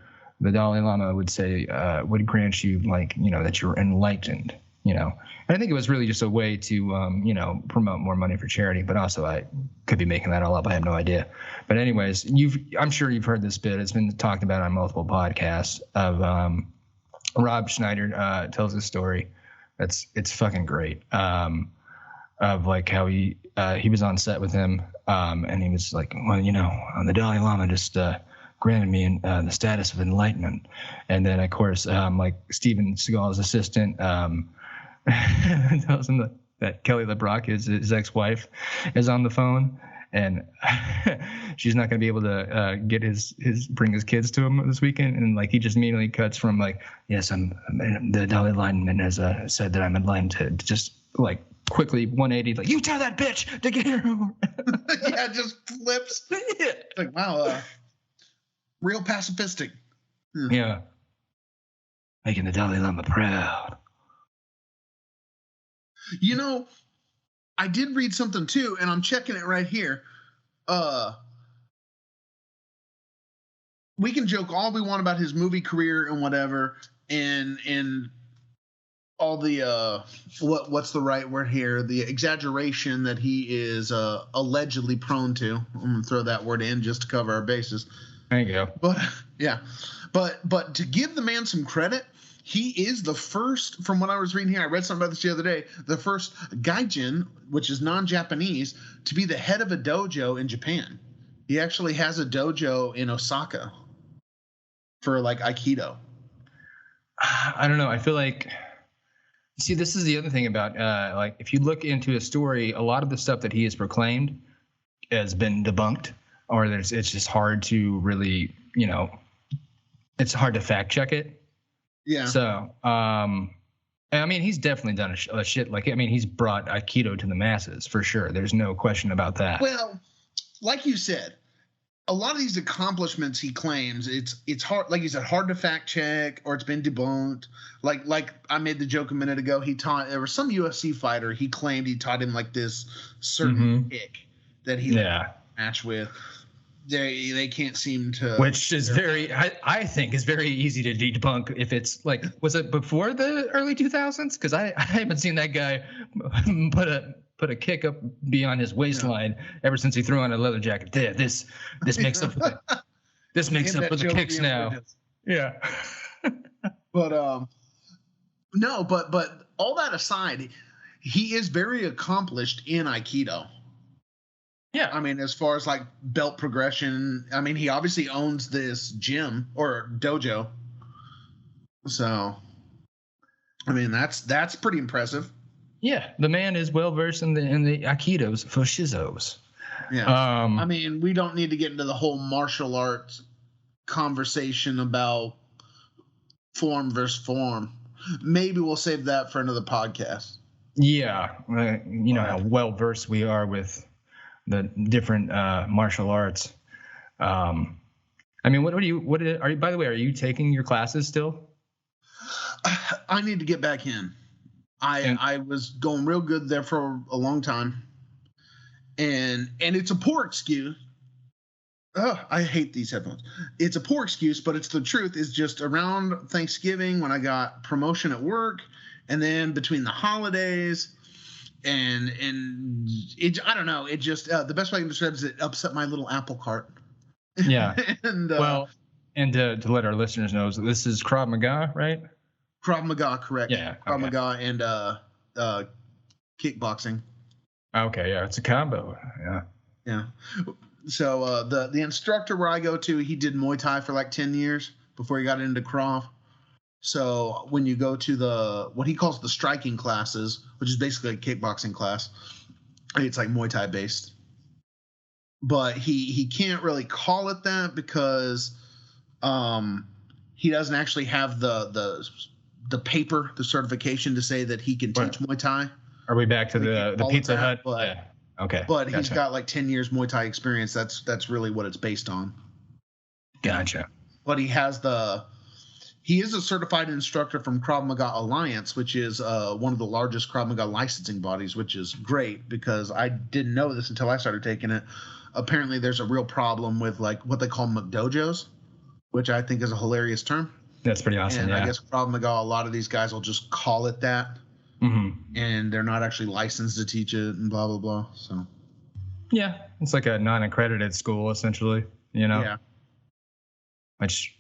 the Dalai Lama would say would grant you like that you're enlightened. And I think it was really just a way to, promote more money for charity. But also, I could be making that all up. I have no idea. But anyways, I'm sure you've heard this bit. It's been talked about on multiple podcasts of Rob Schneider tells a story. It's fucking great. Of like how he was on set with him, and he was like, well, the Dalai Lama just granted me the status of enlightenment. And then of course, like Steven Seagal's assistant. Tells him that Kelly LeBrock, his ex-wife, is on the phone, and she's not going to be able to bring his kids to him this weekend. And like he just immediately cuts from like, yes, the Dalai Lama has said that I'm enlightened to just like quickly 180, like you tell that bitch to get here. Yeah, just flips. It's like wow, real pacifistic. Yeah, making the Dalai Lama proud. I did read something too, and I'm checking it right here. we can joke all we want about his movie career and whatever, and all the what's the right word here? The exaggeration that he is allegedly prone to. I'm gonna throw that word in just to cover our bases. There you go. But yeah, but to give the man some credit, he is the first. From what I was reading here, I read something about this the other day. The first gaijin, which is non-Japanese, to be the head of a dojo in Japan. He actually has a dojo in Osaka for like Aikido. I don't know. I feel like, see, this is the other thing about like if you look into his story, a lot of the stuff that he has proclaimed has been debunked, or it's just hard to really, it's hard to fact check it. Yeah. So, I mean, he's definitely done a shit. Like, I mean, he's brought Aikido to the masses for sure. There's no question about that. Well, like you said, a lot of these accomplishments he claims, it's hard, like you said, hard to fact check, or it's been debunked. Like I made the joke a minute ago. There was some UFC fighter, he claimed he taught him like this certain kick that he matched with. They can't seem to, which is very, I think is very easy to debunk if it's like, was it before the early 2000s? Because I haven't seen that guy put a kick up beyond his waistline ever since he threw on a leather jacket. There, this makes up for the, this makes up for the kicks now. Yeah. But no, but all that aside, he is very accomplished in Aikido. Yeah. I mean, as far as like belt progression, I mean, he obviously owns this gym or dojo. So, I mean, that's pretty impressive. Yeah, the man is well versed in the Aikidos for shizzos. Yeah. I mean, we don't need to get into the whole martial arts conversation about form versus form. Maybe we'll save that for another podcast. Yeah, you know how well versed we are with the different martial arts. I mean, what are you? By the way, are you taking your classes still? I need to get back in. I was going real good there for a long time, and it's a poor excuse. Oh, I hate these headphones. It's a poor excuse, but it's the truth. Is just around Thanksgiving when I got promotion at work, and then between the holidays, and it, I don't know. It just the best way I can describe it is it upset my little apple cart. Yeah. And and to let our listeners know, this is Krav Maga, right? Krav Maga, correct? Yeah. Krav Maga and kickboxing. Okay, yeah, it's a combo. Yeah. Yeah. So the instructor where I go to, he did Muay Thai for like 10 years before he got into Krav. So when you go to what he calls the striking classes, which is basically a kickboxing class, it's like Muay Thai based. But he can't really call it that because he doesn't actually have the paper, the certification to say that he can teach Muay Thai. Are we back to the Pizza Hut? But, okay. But gotcha. He's got like 10 years Muay Thai experience. That's really what it's based on. Gotcha. But he is a certified instructor from Krav Maga Alliance, which is one of the largest Krav Maga licensing bodies, which is great because I didn't know this until I started taking it. Apparently there's a real problem with like what they call McDojos, which I think is a hilarious term. That's pretty awesome. And yeah. I guess Krav Maga, a lot of these guys will just call it that. Mm-hmm. And they're not actually licensed to teach it and blah, blah, blah. So, yeah, it's like a non-accredited school, essentially, Yeah. Which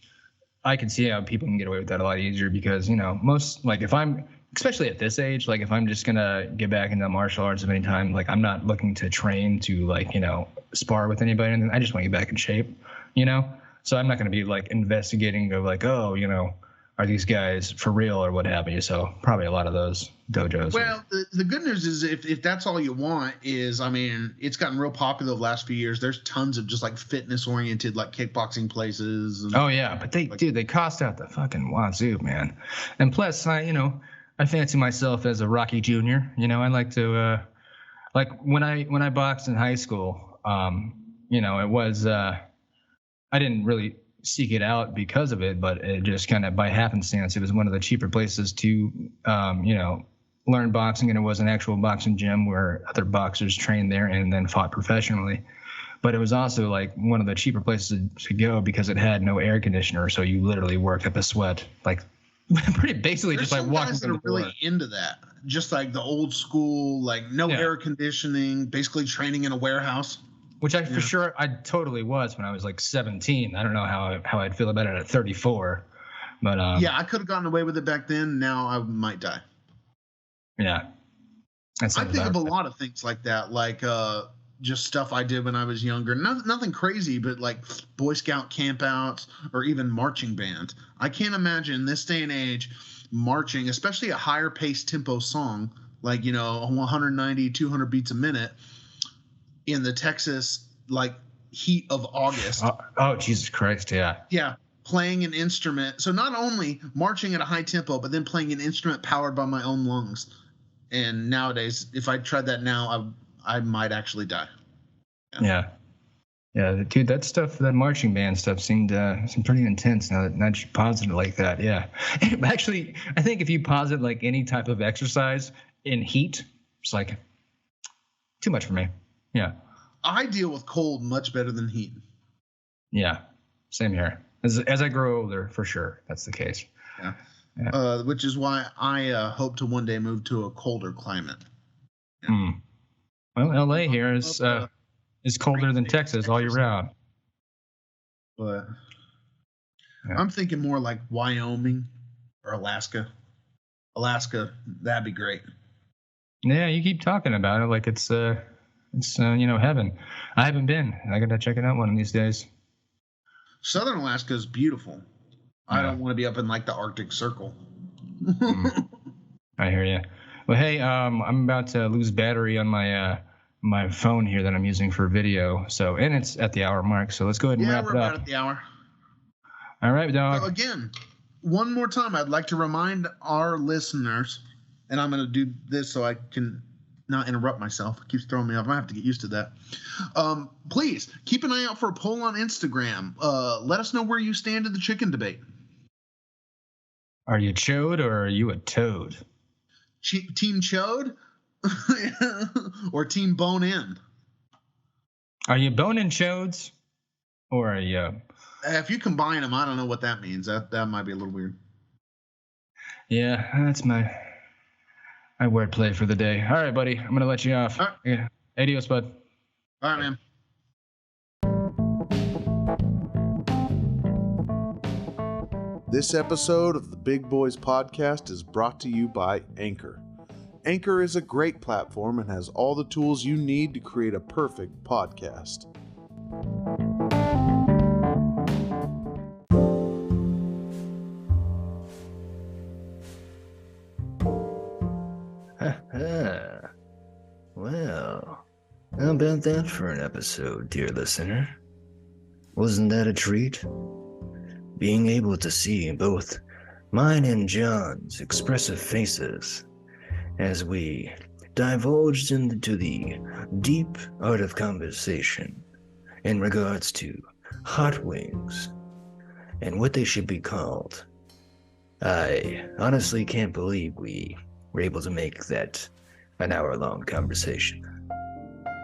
I can see how people can get away with that a lot easier because, most, like if I'm, especially at this age, like if I'm just going to get back into martial arts of any time, like I'm not looking to train to like, spar with anybody. And I just want to get back in shape, So I'm not going to be like investigating of like, oh, are these guys for real or what have you? So probably a lot of those dojos. Well, the good news is if that's all you want is, I mean, it's gotten real popular the last few years. There's tons of just like fitness oriented like kickboxing places. And, oh yeah, but they cost out the fucking wazoo, man. And plus, I fancy myself as a Rocky Jr. I like to like when I boxed in high school. It was I didn't really seek it out because of it, but it just kind of by happenstance, it was one of the cheaper places to, learn boxing, and it was an actual boxing gym where other boxers trained there and then fought professionally. but it was also like one of the cheaper places to go because it had no air conditioner, so you literally worked up a sweat, like pretty basically There's just like some walking guys that through are the door. really into that. Just like the old school, like no Yeah. air conditioning, basically training in a warehouse. Which for sure I totally was when I was like 17. I don't know how I'd feel about it at 34, but Yeah, I could have gotten away with it back then. Now I might die. yeah. That I sounds think of about a right. lot of things like that, like just stuff I did when I was younger. Nothing crazy, but like Boy Scout campouts or even marching bands. I can't imagine this day and age marching, especially a higher paced tempo song, like 190, 200 beats a minute in the Texas like heat of August. Oh, Jesus Christ, yeah. Yeah, playing an instrument. So not only marching at a high tempo, but then playing an instrument powered by my own lungs. And nowadays, if I tried that now, I might actually die. Yeah, dude, that marching band stuff seemed pretty intense. Now that you posit it like that, yeah. Actually, I think if you posit like any type of exercise in heat, it's like too much for me. Yeah. I deal with cold much better than heat. Yeah, same here. As I grow older, for sure, that's the case. Yeah. Yeah. Which is why I hope to one day move to a colder climate. Yeah. Well, LA here is colder than Texas all year round. But I'm thinking more like Wyoming or Alaska. That'd be great. Yeah, you keep talking about it like it's heaven. I haven't been. I gotta check it out one of these days. Southern Alaska is beautiful. I don't want to be up in like the Arctic Circle. I hear you. Well, hey, I'm about to lose battery on my phone here that I'm using for video. So, and it's at the hour mark. So let's go ahead and wrap it up. Yeah, we're about at the hour. All right, dog. So again, one more time, I'd like to remind our listeners, and I'm going to do this so I can not interrupt myself. It keeps throwing me off. I have to get used to that. Please keep an eye out for a poll on Instagram. Let us know where you stand in the chicken debate. Are you chode or are you a toad? Team chode or team bone in? Are you bone in chodes or are you? If you combine them, I don't know what that means. That might be a little weird. Yeah, that's my wordplay for the day. All right, buddy. I'm gonna let you off. All right. Yeah. Adios, bud. All right, man. This episode of the Big Boys Podcast is brought to you by Anchor. Anchor is a great platform and has all the tools you need to create a perfect podcast. Well, how about that for an episode, dear listener? Wasn't that a treat? Being able to see both mine and John's expressive faces as we divulged into the deep art of conversation in regards to hot wings and what they should be called. I honestly can't believe we were able to make that an hour-long conversation.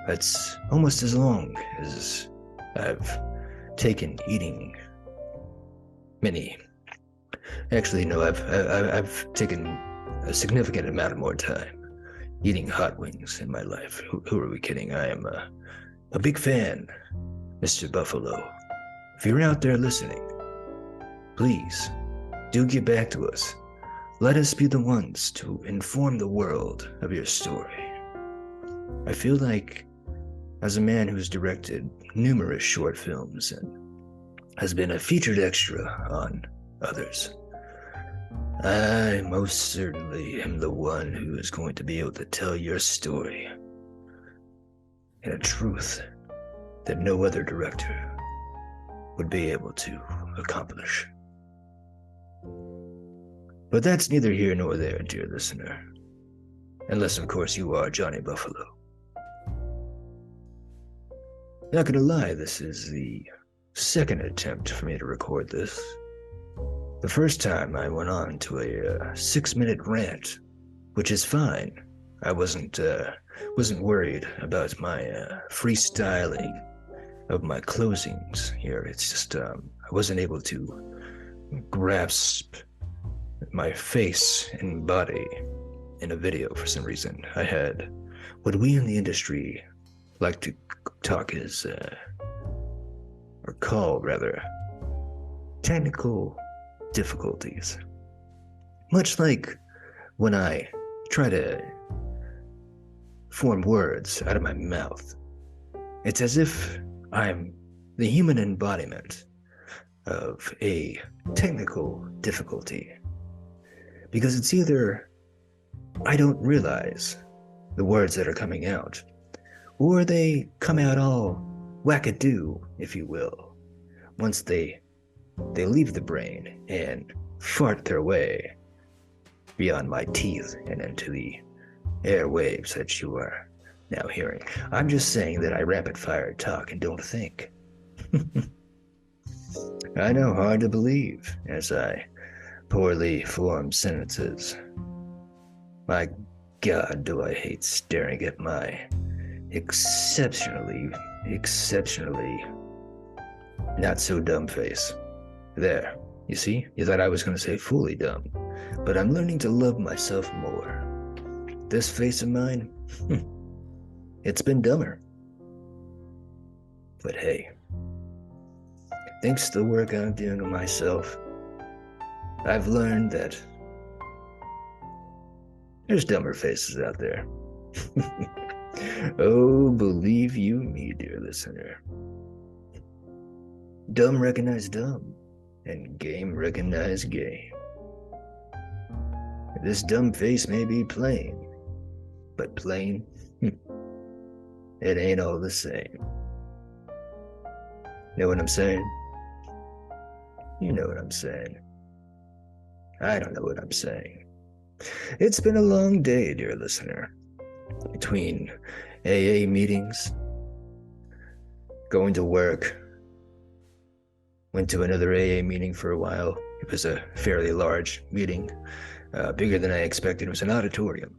That's almost as long as I've taken eating many. Actually, no, I've taken a significant amount of more time eating hot wings in my life. Who are we kidding? I am a big fan, Mr. Buffalo. If you're out there listening, please do get back to us. Let us be the ones to inform the world of your story. I feel like, as a man who's directed numerous short films and has been a featured extra on others, I most certainly am the one who is going to be able to tell your story in a truth that no other director would be able to accomplish. But that's neither here nor there, dear listener. Unless, of course, you are Johnny Buffalo. Not gonna lie, this is the second attempt for me to record this. The first time I went on to a 6-minute rant, which is fine. I wasn't worried about my freestyling of my closings here. It's just I wasn't able to grasp my face and body in a video for some reason. I had what we in the industry like to talk as, or call rather, technical difficulties. Much like when I try to form words out of my mouth. It's as if I'm the human embodiment of a technical difficulty. Because it's either I don't realize the words that are coming out, or they come out all wackadoo, if you will, once they leave the brain and fart their way beyond my teeth and into the airwaves that you are now hearing. I'm just saying that I rapid fire talk and don't think. I know, hard to believe, as I poorly formed sentences. My God, do I hate staring at my exceptionally not so dumb face. There, you see? You thought I was going to say fully dumb, but I'm learning to love myself more. This face of mine, it's been dumber. But hey, thanks to the work I'm doing on myself, I've learned that there's dumber faces out there. Oh, believe you me, dear listener. Dumb recognize dumb, and game recognize game. This dumb face may be plain, but plain, it ain't all the same. Know what I'm saying? You know what I'm saying. I don't know what I'm saying. It's been a long day, dear listener. Between AA meetings, going to work, went to another AA meeting for a while. It was a fairly large meeting, bigger than I expected. It was an auditorium.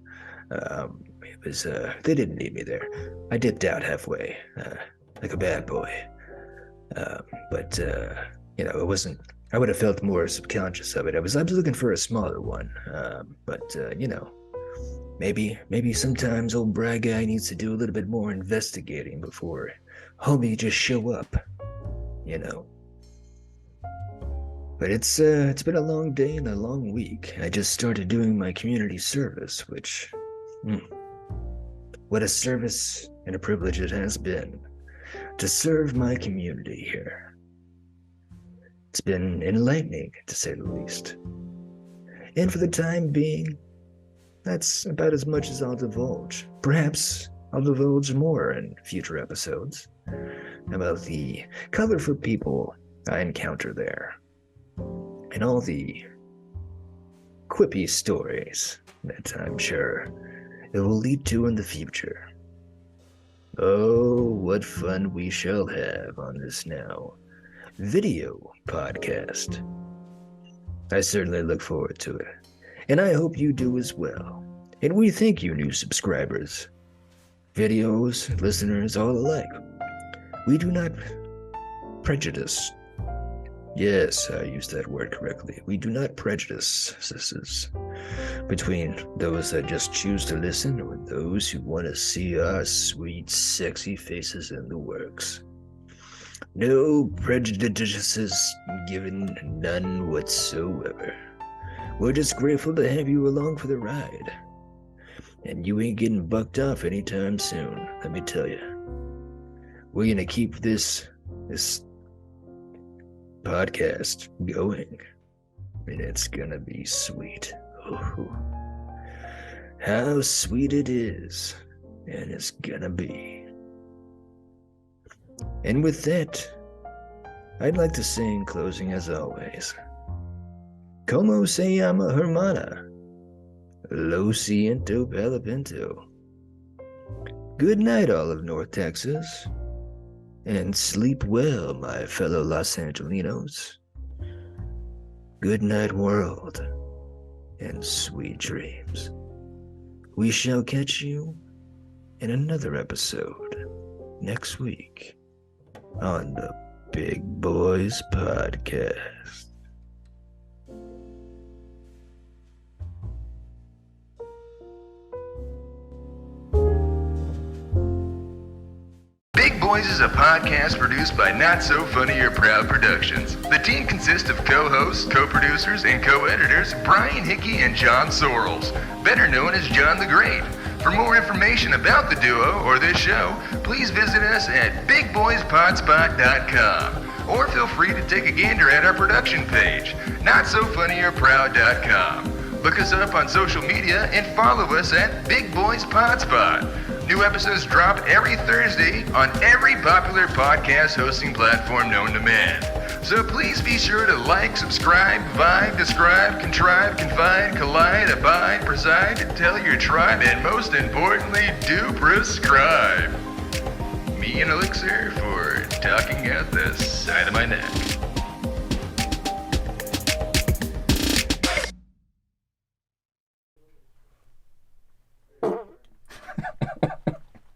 They didn't need me there. I dipped out halfway, like a bad boy. It wasn't, I would have felt more subconscious of it. I was looking for a smaller one. Maybe sometimes old Brad guy needs to do a little bit more investigating before homie just show up, But it's been a long day and a long week. I just started doing my community service, which, what a service and a privilege it has been to serve my community here. It's been enlightening, to say the least. And for the time being, that's about as much as I'll divulge. Perhaps I'll divulge more in future episodes about the colorful people I encounter there, and all the quippy stories that I'm sure it will lead to in the future. Oh, what fun we shall have on this now video podcast. I certainly look forward to it, and I hope you do as well. And we thank you, new subscribers, videos, listeners, all alike. We do not prejudice. Yes, I used that word correctly. We do not prejudice between those that just choose to listen or those who want to see our sweet, sexy faces in the works. No prejudices given, none whatsoever. We're just grateful to have you along for the ride. And you ain't getting bucked off anytime soon, let me tell you. We're gonna keep this podcast going, and it's gonna be sweet. Ooh, how sweet it is, and it's gonna be. And with that, I'd like to say in closing, as always, como se llama hermana? Lo siento palapinto. Good night, all of North Texas. And sleep well, my fellow Los Angelinos. Good night, world, and sweet dreams. We shall catch you in another episode next week. on the Big Boys Podcast. Big Boys is a podcast produced by Not So Funny or Proud Productions. The team consists of co-hosts, co-producers, and co-editors Brian Hickey and John Sorrells, better known as John the Great. For more information about the duo or this show, please visit us at bigboyspodspot.com, or feel free to take a gander at our production page, notsofunnyorproud.com. Look us up on social media and follow us at Big Boys Podspot. New episodes drop every Thursday on every popular podcast hosting platform known to man. So please be sure to like, subscribe, vibe, describe, contrive, confide, collide, abide, preside, tell your tribe, and most importantly, do prescribe. Me and Elixir for talking out the side of my neck.